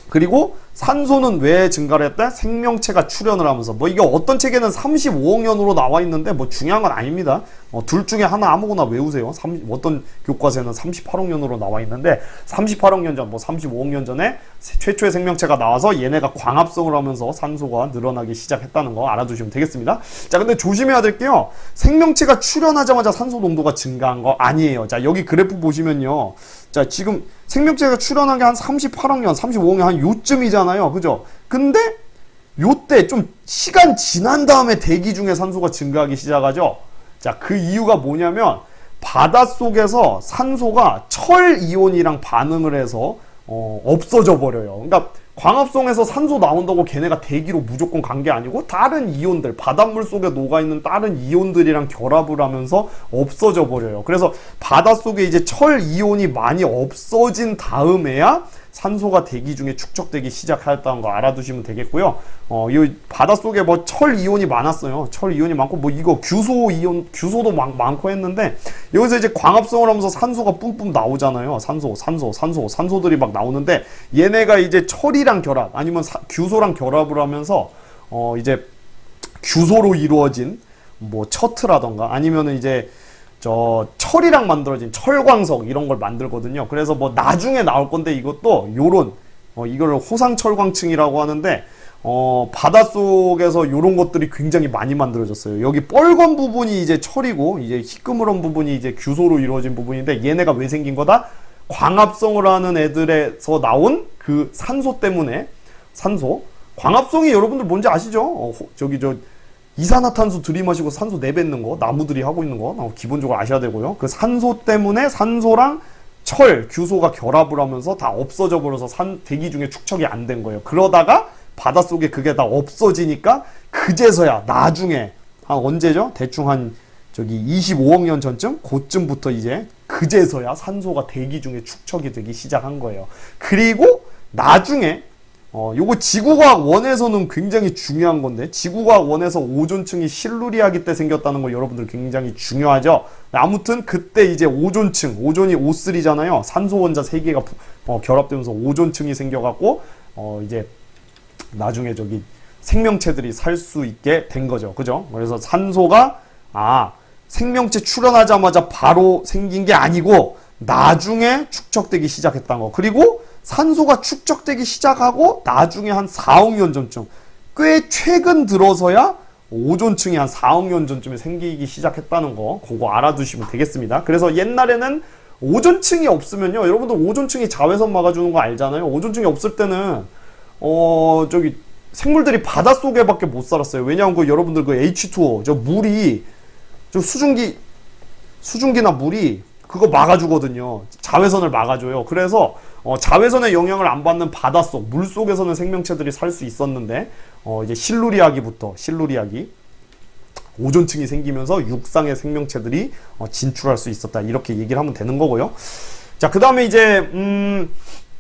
S1: 그리고 산소는 왜 증가를 했다? 생명체가 출현을 하면서. 뭐 이게 어떤 책에는 35억 년으로 나와 있는데 뭐 중요한 건 아닙니다. 둘 중에 하나 아무거나 외우세요. 어떤 교과서에는 38억 년으로 나와 있는데, 38억 년 전, 뭐 35억 년 전에 최초의 생명체가 나와서 얘네가 광합성을 하면서 산소가 늘어나기 시작했다는 거 알아두시면 되겠습니다. 자, 근데 조심해야 될 게요, 생명체가 출현하자마자 산소 농도가 증가한 거 아니에요. 자, 여기 그래프 보시면요, 자, 지금 생명체가 출현한 게 한 38억 년, 35억 년 한 요쯤이잖아요. 그죠? 근데 요때 좀 시간 지난 다음에 대기 중에 산소가 증가하기 시작하죠. 자, 그 이유가 뭐냐면, 바닷속에서 산소가 철 이온이랑 반응을 해서 없어져 버려요. 그러니까 광합성에서 산소 나온다고 걔네가 대기로 무조건 간 게 아니고, 다른 이온들, 바닷물 속에 녹아있는 다른 이온들이랑 결합을 하면서 없어져 버려요. 그래서 바닷속에 이제 철 이온이 많이 없어진 다음에야 산소가 대기 중에 축적되기 시작했다는 거 알아두시면 되겠고요. 이 바닷속에 뭐 철 이온이 많았어요. 철 이온이 많고, 뭐 이거 규소 이온, 규소도 많고 했는데, 여기서 이제 광합성을 하면서 산소가 뿜뿜 나오잖아요. 산소들이 막 나오는데, 얘네가 이제 철이랑 결합, 아니면 규소랑 결합을 하면서, 이제 규소로 이루어진 뭐 처트라던가, 아니면은 이제 철이랑 만들어진 철광석 이런 걸 만들거든요. 그래서 뭐 나중에 나올 건데, 이것도 요런 이거를 호상철광층이라고 하는데, 바닷속에서 요런 것들이 굉장히 많이 만들어졌어요. 여기 빨간 부분이 이제 철이고, 이제 희끄무런 부분이 이제 규소로 이루어진 부분인데, 얘네가 왜 생긴 거다? 광합성을 하는 애들에서 나온 그 산소 때문에, 광합성이 여러분들 뭔지 아시죠? 이산화탄소 들이마시고 산소 내뱉는 거, 나무들이 하고 있는 거 기본적으로 아셔야 되고요. 그 산소 때문에 산소랑 철, 규소가 결합을 하면서 다 없어져 버려서 대기 중에 축적이 안 된 거예요. 그러다가 바닷속에 그게 다 없어지니까 그제서야 나중에 한 언제죠? 대충 한 25억 년 전쯤? 그쯤부터 이제 그제서야 산소가 대기 중에 축적이 되기 시작한 거예요. 그리고 나중에 요거 지구과학 1에서는 굉장히 중요한 건데, 지구과학 1에서 오존층이 실루리아기 때 생겼다는 거 여러분들 굉장히 중요하죠. 아무튼 그때 이제 오존층, 오존이 O3잖아요. 산소 원자 3개가 결합되면서 오존층이 생겨갖고 이제 나중에 생명체들이 살 수 있게 된 거죠. 그죠? 그래서 산소가 생명체 출현하자마자 바로 생긴 게 아니고 나중에 축적되기 시작했다는 거. 그리고 산소가 축적되기 시작하고 나중에 한 4억 년 전쯤, 꽤 최근 들어서야 오존층이 한 4억 년 전쯤에 생기기 시작했다는 거, 그거 알아두시면 되겠습니다. 그래서 옛날에는 오존층이 없으면요. 여러분들 오존층이 자외선 막아주는 거 알잖아요. 오존층이 없을 때는 저기 생물들이 바닷속에밖에 못 살았어요. 왜냐하면 그 여러분들 그 H2O 저 물이 저 수증기나 물이 그거 막아주거든요. 자외선을 막아줘요. 그래서 자외선의 영향을 안 받는 바닷속 물 속에서는 생명체들이 살 수 있었는데 이제 실루리아기 오존층이 생기면서 육상의 생명체들이 진출할 수 있었다. 이렇게 얘기를 하면 되는 거고요. 자, 그 다음에 이제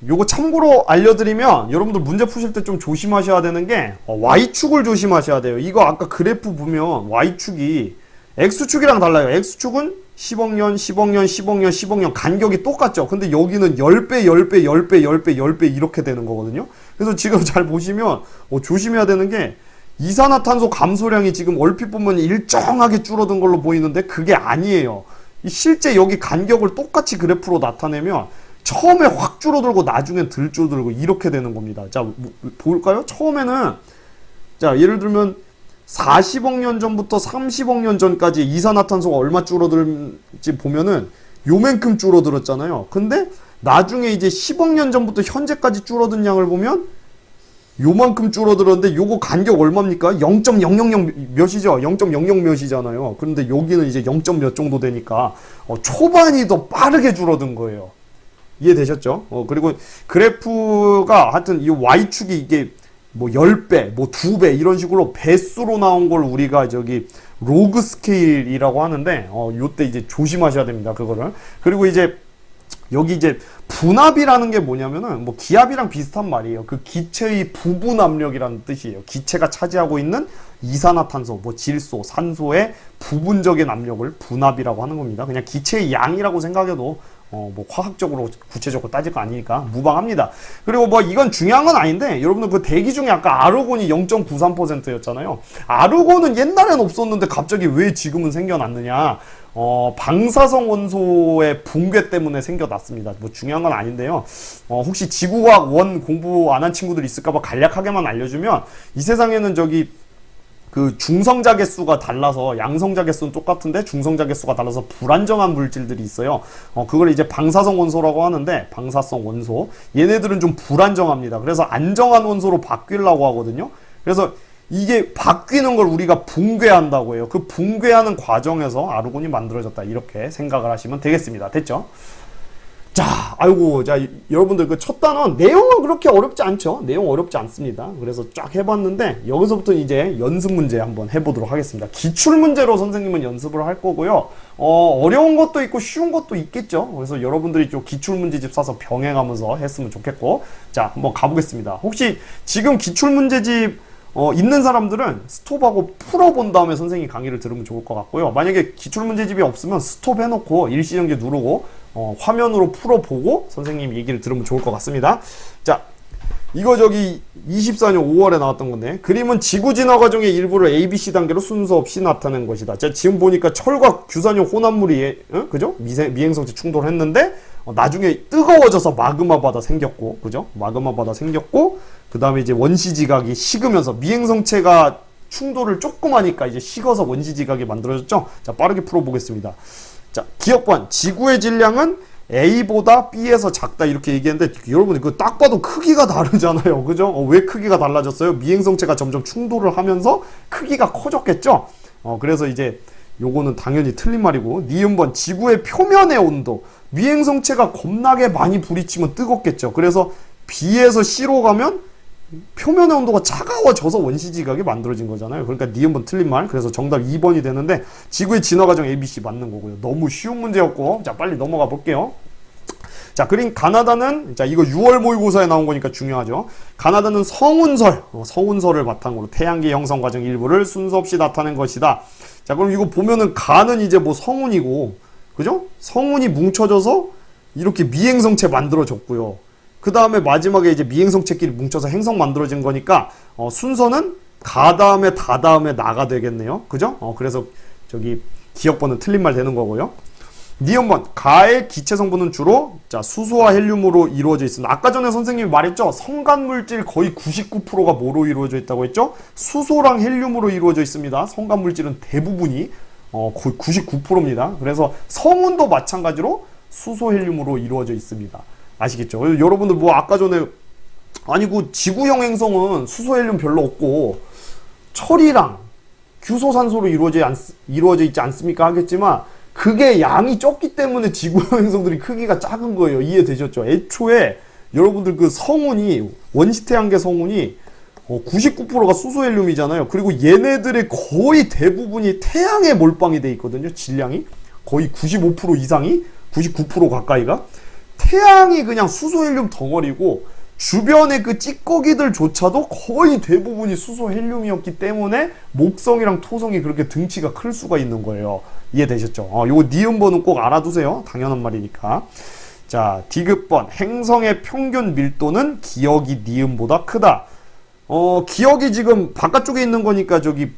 S1: 요거 참고로 알려드리면 여러분들 문제 푸실 때 좀 조심하셔야 되는 게 Y축을 조심하셔야 돼요. 이거 아까 그래프 보면 Y축이 X축이랑 달라요. X축은 10억 년, 10억 년, 10억 년, 10억 년 간격이 똑같죠. 근데 여기는 10배, 10배, 10배, 10배, 10배 이렇게 되는 거거든요. 그래서 지금 잘 보시면 조심해야 되는 게 이산화탄소 감소량이 지금 얼핏 보면 일정하게 줄어든 걸로 보이는데 그게 아니에요. 실제 여기 간격을 똑같이 그래프로 나타내면 처음에 확 줄어들고 나중엔 덜 줄어들고 이렇게 되는 겁니다. 자, 볼까요? 처음에는 자, 예를 들면 40억 년 전부터 30억 년 전까지 이산화탄소가 얼마 줄어들지 보면은 요만큼 줄어들었잖아요. 근데 나중에 이제 10억 년 전부터 현재까지 줄어든 양을 보면 요만큼 줄어들었는데 요거 간격 얼마입니까? 0.000 몇이죠? 0.00 몇이잖아요. 그런데 여기는 이제 0. 몇 정도 되니까 초반이 더 빠르게 줄어든 거예요. 이해되셨죠? 그리고 그래프가 하여튼 이 Y축이 이게 뭐 10배, 뭐 2배 이런 식으로 배수로 나온 걸 우리가 저기 로그 스케일이라고 하는데 요때 이제 조심하셔야 됩니다. 그거를. 그리고 이제 여기 이제 분압이라는 게 뭐냐면은 뭐 기압이랑 비슷한 말이에요. 그 기체의 부분 압력이라는 뜻이에요. 기체가 차지하고 있는 이산화탄소, 뭐 질소, 산소의 부분적인 압력을 분압이라고 하는 겁니다. 그냥 기체의 양이라고 생각해도 뭐 화학적으로 구체적으로 따질 거 아니니까 무방합니다. 그리고 뭐 이건 중요한 건 아닌데 여러분들 그 대기 중에 아까 아르곤이 0.93%였잖아요. 아르곤은 옛날엔 없었는데 갑자기 왜 지금은 생겨났느냐? 방사성 원소의 붕괴 때문에 생겨났습니다. 뭐 중요한 건 아닌데요. 혹시 지구과학 원 공부 안 한 친구들 있을까봐 간략하게만 알려주면 이 세상에는 저기 그 중성자 개수가 달라서 양성자 개수는 똑같은데 중성자 개수가 달라서 불안정한 물질들이 있어요. 그걸 이제 방사성 원소라고 하는데 방사성 원소 얘네들은 좀 불안정합니다. 그래서 안정한 원소로 바뀌려고 하거든요. 그래서 이게 바뀌는 걸 우리가 붕괴한다고 해요. 그 붕괴하는 과정에서 아르곤이 만들어졌다 이렇게 생각을 하시면 되겠습니다. 됐죠? 자, 아이고, 자, 여러분들 그 첫 단원 내용은 그렇게 어렵지 않죠? 내용 어렵지 않습니다. 그래서 쫙 해봤는데 여기서부터 이제 연습 문제 한번 해보도록 하겠습니다. 기출 문제로 선생님은 연습을 할 거고요. 어려운 것도 있고 쉬운 것도 있겠죠. 그래서 여러분들이 좀 기출 문제집 사서 병행하면서 했으면 좋겠고, 자, 한번 가보겠습니다. 혹시 지금 기출 문제집 있는 사람들은 스톱하고 풀어본 다음에 선생님 강의를 들으면 좋을 것 같고요. 만약에 기출문제집이 없으면 스톱 해놓고 일시정지 누르고 화면으로 풀어보고 선생님 얘기를 들으면 좋을 것 같습니다. 자, 이거 저기 24년 5월에 나왔던 건데 그림은 지구 진화 과정의 일부를 ABC 단계로 순서 없이 나타낸 것이다. 자, 지금 보니까 철과 규산용 혼합물이 그죠? 미행성체 충돌했는데 나중에 뜨거워져서 마그마 바다 생겼고 그죠? 마그마 바다 생겼고 그 다음에 이제 원시지각이 식으면서 미행성체가 충돌을 조금 하니까 이제 식어서 원시지각이 만들어졌죠. 자, 빠르게 풀어보겠습니다. 자, 기억번 지구의 질량은 A보다 B에서 작다 이렇게 얘기했는데 여러분 이거 딱 봐도 크기가 다르잖아요. 그죠? 왜 크기가 달라졌어요? 미행성체가 점점 충돌을 하면서 크기가 커졌겠죠? 그래서 이제 요거는 당연히 틀린 말이고 니은번 지구의 표면의 온도 미행성체가 겁나게 많이 부딪히면 뜨겁겠죠. 그래서 B에서 C로 가면 표면의 온도가 차가워져서 원시지각이 만들어진 거잖아요. 그러니까 니은번 틀린 말. 그래서 정답 2번이 되는데 지구의 진화 과정 ABC 맞는 거고요. 너무 쉬운 문제였고 자 빨리 넘어가 볼게요. 자, 그림 가나다는 자 이거 6월 모의고사에 나온 거니까 중요하죠. 가나다는 성운설을 바탕으로 태양계 형성 과정 일부를 순서 없이 나타낸 것이다. 자, 그럼 이거 보면은 가는 이제 뭐 성운이고 그죠? 성운이 뭉쳐져서 이렇게 미행성체 만들어졌고요. 그 다음에 마지막에 이제 미행성체끼리 뭉쳐서 행성 만들어진 거니까 순서는 가 다음에 다 다음에 나가 되겠네요. 그죠? 그래서 저기 기억번은 틀린 말 되는 거고요. 니은번 가의 기체 성분은 주로 자 수소와 헬륨으로 이루어져 있습니다. 아까 전에 선생님이 말했죠. 성간물질 거의 99%가 뭐로 이루어져 있다고 했죠? 수소랑 헬륨으로 이루어져 있습니다. 성간물질은 대부분이 거의 99%입니다. 그래서 성운도 마찬가지로 수소 헬륨으로 이루어져 있습니다. 아시겠죠? 여러분들 뭐 아까 전에 아니 그 지구형 행성은 수소 헬륨 별로 없고 철이랑 규소산소로 이루어져 있지 않습니까? 하겠지만 그게 양이 적기 때문에 지구형 행성들이 크기가 작은 거예요. 이해되셨죠? 애초에 여러분들 그 성운이 원시태양계 성운이 99%가 수소헬륨이잖아요. 그리고 얘네들의 거의 대부분이 태양에 몰빵이 돼 있거든요. 질량이 거의 95% 이상이 99% 가까이가 태양이 그냥 수소헬륨 덩어리고 주변의 그 찌꺼기들조차도 거의 대부분이 수소헬륨이었기 때문에 목성이랑 토성이 그렇게 등치가 클 수가 있는 거예요. 이해되셨죠? 요거 니은번은 꼭 알아두세요. 당연한 말이니까. 자, 디귿번 행성의 평균 밀도는 기억이 니은보다 크다. 기억이 지금 바깥쪽에 있는 거니까 저기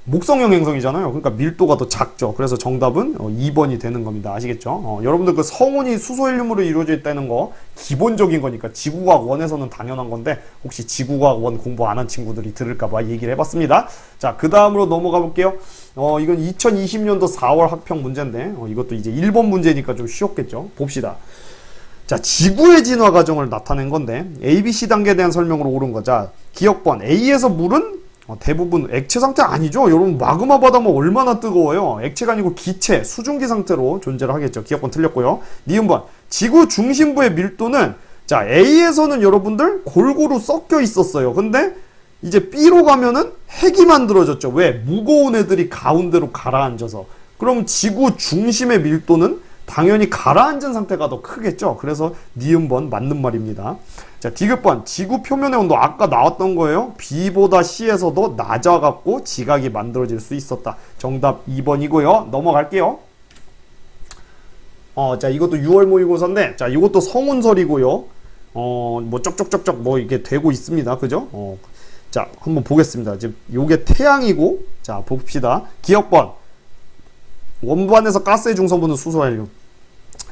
S1: 목성형 행성이잖아요. 그러니까 밀도가 더 작죠. 그래서 정답은 2번이 되는 겁니다. 아시겠죠? 여러분들 그 성운이 수소헬륨으로 이루어져 있다는 거 기본적인 거니까 지구과학 1에서는 당연한 건데 혹시 지구과학 1 공부 안 한 친구들이 들을까봐 얘기를 해봤습니다. 자, 그 다음으로 넘어가 볼게요. 이건 2020년도 4월 학평 문제인데 이것도 이제 1번 문제니까 좀 쉬웠겠죠. 봅시다. 자, 지구의 진화 과정을 나타낸 건데 ABC 단계에 대한 설명으로 옳은 거. 자, 기억번 A에서 물은 대부분 액체 상태 아니죠. 여러분 마그마 바다면 얼마나 뜨거워요. 액체가 아니고 기체, 수증기 상태로 존재를 하겠죠. 기억번 틀렸고요. 니은번 지구 중심부의 밀도는 자 A에서는 여러분들 골고루 섞여 있었어요. 근데 이제 B로 가면은 핵이 만들어졌죠. 왜? 무거운 애들이 가운데로 가라앉아서. 그럼 지구 중심의 밀도는 당연히 가라앉은 상태가 더 크겠죠. 그래서 니은번 맞는 말입니다. 자, 디귿번 지구 표면의 온도 아까 나왔던 거예요. B보다 C에서도 낮아갖고 지각이 만들어질 수 있었다. 정답 2번이고요. 넘어갈게요. 자, 이것도 6월 모의고사인데 자, 이것도 성운설이고요. 뭐 쪽쪽쪽쪽 뭐 이게 되고 있습니다. 그죠? 자, 한번 보겠습니다. 지금 요게 태양이고 자, 봅시다. 기억번 원반에서 가스의 중성분은 수소헬륨.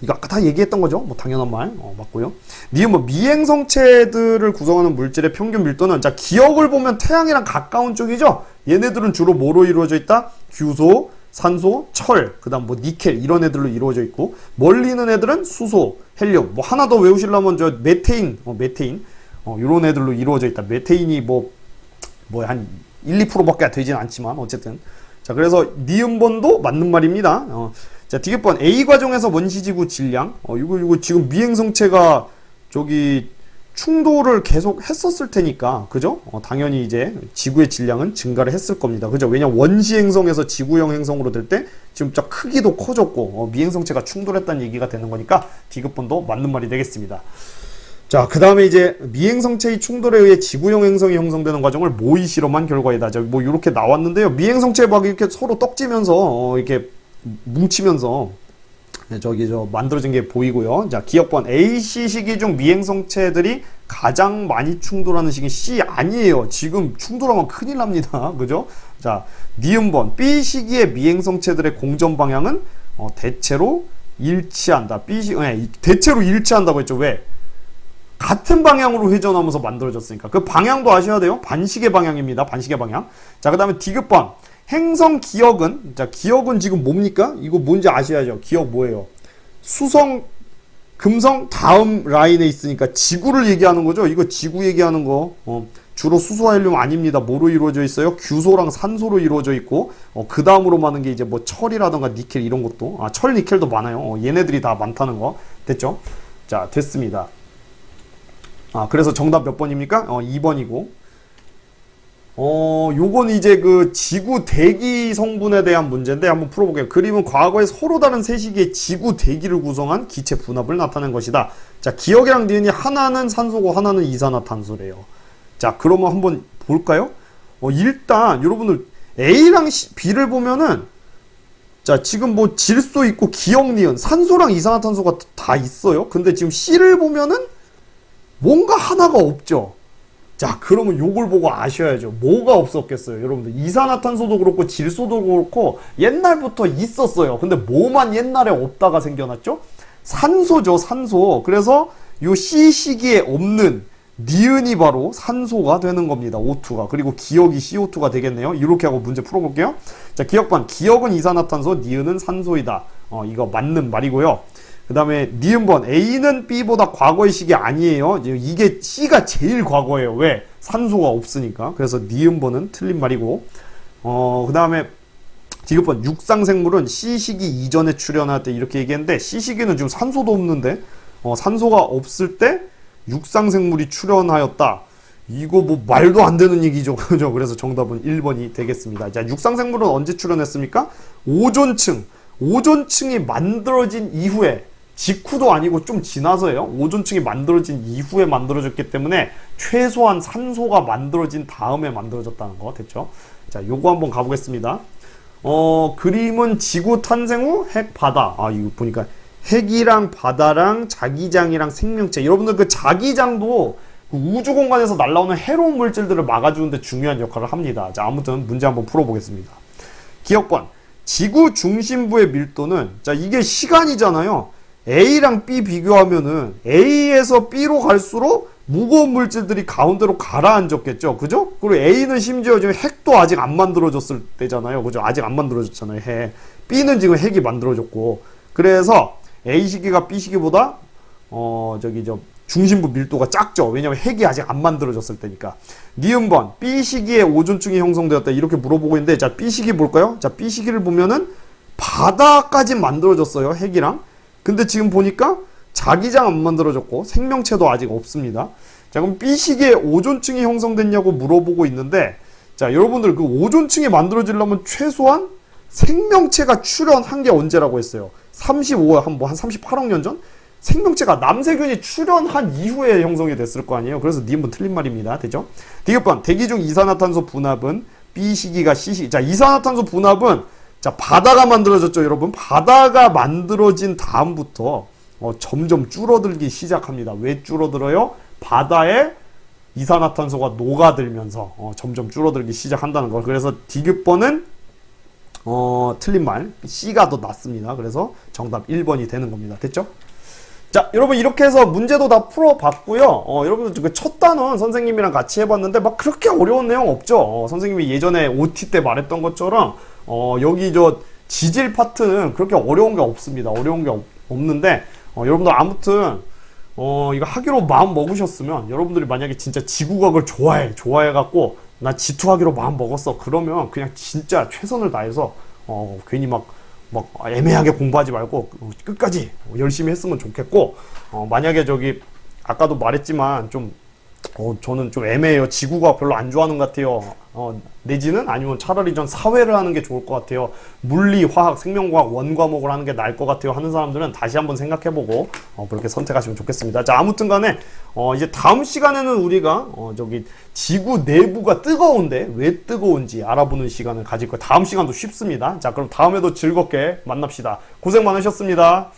S1: 이거 아까 다 얘기했던 거죠? 뭐 당연한 말 맞고요. 니은 미행성체들을 구성하는 물질의 평균 밀도는 자 기억을 보면 태양이랑 가까운 쪽이죠. 얘네들은 주로 뭐로 이루어져 있다? 규소, 산소, 철, 그다음 뭐 니켈 이런 애들로 이루어져 있고 멀리 있는 애들은 수소, 헬륨. 뭐 하나 더 외우시려면 저 메테인, 메테인 이런 애들로 이루어져 있다. 메테인이 뭐 한 1, 2%밖에 되진 않지만 어쨌든 자 그래서 니은번도 맞는 말입니다. 자, 디귿번 A 과정에서 원시지구 질량. 이거 지금 미행성체가 저기 충돌을 계속 했었을 테니까, 그죠? 당연히 이제 지구의 질량은 증가를 했을 겁니다. 그죠? 왜냐면 원시행성에서 지구형 행성으로 될 때 지금 딱 크기도 커졌고, 미행성체가 충돌했다는 얘기가 되는 거니까 디귿번도 맞는 말이 되겠습니다. 자, 그 다음에 이제 미행성체의 충돌에 의해 지구형 행성이 형성되는 과정을 모의 실험한 결과이다. 저기 뭐 이렇게 나왔는데요. 미행성체 막 이렇게 서로 떡지면서 이렇게 뭉치면서 저기 만들어진 게 보이고요. 자, 기억번 AC 시기 중 미행성체들이 가장 많이 충돌하는 시기 C 아니에요. 지금 충돌하면 큰일 납니다. 그죠? 자, 니은번 B 시기의 미행성체들의 공전 방향은 대체로 일치한다. 대체로 일치한다고 했죠. 왜? 같은 방향으로 회전하면서 만들어졌으니까. 그 방향도 아셔야 돼요. 반시계 방향입니다. 반시계 방향. 자, 그 다음에 디귿번 행성 기억은 자 기억은 지금 뭡니까? 이거 뭔지 아셔야죠. 기억 뭐예요? 수성, 금성 다음 라인에 있으니까 지구를 얘기하는 거죠. 이거 지구 얘기하는 거. 주로 수소헬륨 아닙니다. 뭐로 이루어져 있어요? 규소랑 산소로 이루어져 있고 그 다음으로 많은 게 이제 뭐 철이라던가 니켈 이런 것도 철 니켈도 많아요. 얘네들이 다 많다는 거 됐죠? 자, 됐습니다. 그래서 정답 몇 번입니까? 2번이고. 요건 이제 그 지구 대기 성분에 대한 문제인데 한번 풀어볼게요. 그림은 과거에 서로 다른 세 시기의 지구 대기를 구성한 기체 분합을 나타낸 것이다. 자, 기억이랑 니은이 하나는 산소고 하나는 이산화탄소래요. 자, 그러면 한번 볼까요? 일단 여러분들 A랑 B를 보면은 자, 지금 뭐 질소 있고 기억, 니은, 산소랑 이산화탄소가 다 있어요. 근데 지금 C를 보면은 뭔가 하나가 없죠. 자, 그러면 요걸 보고 아셔야죠. 뭐가 없었겠어요, 여러분들. 이산화탄소도 그렇고 질소도 그렇고 옛날부터 있었어요. 근데 뭐만 옛날에 없다가 생겨났죠? 산소죠, 산소. 그래서 요 C 시기에 없는 니은이 바로 산소가 되는 겁니다. O2가. 그리고 기억이 CO2가 되겠네요. 이렇게 하고 문제 풀어볼게요. 자, 기억반. 기억은 이산화탄소, 니은은 산소이다. 이거 맞는 말이고요. 그 다음에 니은번 A는 B보다 과거의 시기 아니에요. 이게 C가 제일 과거예요. 왜? 산소가 없으니까. 그래서 니은번은 틀린 말이고, 그 다음에 디귿번 육상생물은 C 시기 이전에 출현할 때 이렇게 얘기했는데, C 시기는 지금 산소도 없는데 산소가 없을 때 육상생물이 출현하였다. 이거 뭐 말도 안 되는 얘기죠. 그죠? 그래서 정답은 1번이 되겠습니다. 자, 육상생물은 언제 출현했습니까? 오존층이 만들어진 이후에, 직후도 아니고 좀 지나서예요. 오존층이 만들어진 이후에 만들어졌기 때문에 최소한 산소가 만들어진 다음에 만들어졌다는 거 됐죠? 자, 요거 한번 가보겠습니다. 그림은 지구 탄생 후 핵, 바다. 이거 보니까 핵이랑 바다랑 자기장이랑 생명체. 여러분들 그 자기장도 그 우주 공간에서 날라오는 해로운 물질들을 막아주는데 중요한 역할을 합니다. 자, 아무튼 문제 한번 풀어보겠습니다. 기억번. 지구 중심부의 밀도는, 자, 이게 시간이잖아요. A랑 B 비교하면은 A에서 B로 갈수록 무거운 물질들이 가운데로 가라앉았겠죠. 그죠? 그리고 A는 심지어 지금 핵도 아직 안 만들어졌을 때잖아요. 그죠? 아직 안 만들어졌잖아요. 핵. B는 지금 핵이 만들어졌고. 그래서 A 시기가 B 시기보다 중심부 밀도가 작죠. 왜냐면 핵이 아직 안 만들어졌을 때니까. 니은번 B 시기에 오존층이 형성되었다. 이렇게 물어보고 있는데, 자, B 시기 볼까요? 자, B 시기를 보면은 바다까지 만들어졌어요. 핵이랑. 근데 지금 보니까 자기장 안 만들어졌고 생명체도 아직 없습니다. 자, 그럼 B 시기에 오존층이 형성됐냐고 물어보고 있는데, 자, 여러분들 그 오존층이 만들어지려면 최소한 생명체가 출현한 게 언제라고 했어요? 한 38억 년 전? 생명체가 남세균이 출현한 이후에 형성이 됐을 거 아니에요. 그래서 니은번 틀린 말입니다. 되죠? 디귿번 대기 중 이산화탄소 분압은 B 시기가 C 시기. 자, 이산화탄소 분압은, 자, 바다가 만들어졌죠, 여러분. 바다가 만들어진 다음부터 점점 줄어들기 시작합니다. 왜 줄어들어요? 바다에 이산화탄소가 녹아들면서 점점 줄어들기 시작한다는 거. 그래서 디귿번은 틀린 말, C가 더 낫습니다. 그래서 정답 1번이 되는 겁니다. 됐죠? 자, 여러분 이렇게 해서 문제도 다 풀어봤고요. 여러분들 그 첫 단원 선생님이랑 같이 해봤는데 막 그렇게 어려운 내용 없죠. 선생님이 예전에 OT 때 말했던 것처럼 여기 저 지질 파트는 그렇게 어려운 게 없습니다. 어려운 게 없는데 여러분들 아무튼 이거 하기로 마음 먹으셨으면, 여러분들이 만약에 진짜 지구과학을 좋아해갖고 나 지투하기로 마음 먹었어, 그러면 그냥 진짜 최선을 다해서 괜히 막 애매하게 공부하지 말고 끝까지 열심히 했으면 좋겠고, 만약에 아까도 말했지만 저는 좀 애매해요. 지구가 별로 안 좋아하는 것 같아요. 내지는 아니면 차라리 전 사회를 하는 게 좋을 것 같아요. 물리, 화학, 생명과학 원 과목을 하는 게 나을 것 같아요 하는 사람들은 다시 한번 생각해보고 그렇게 선택하시면 좋겠습니다. 자, 아무튼 간에 이제 다음 시간에는 우리가 지구 내부가 뜨거운데 왜 뜨거운지 알아보는 시간을 가질 거예요. 다음 시간도 쉽습니다. 자, 그럼 다음에도 즐겁게 만납시다. 고생 많으셨습니다.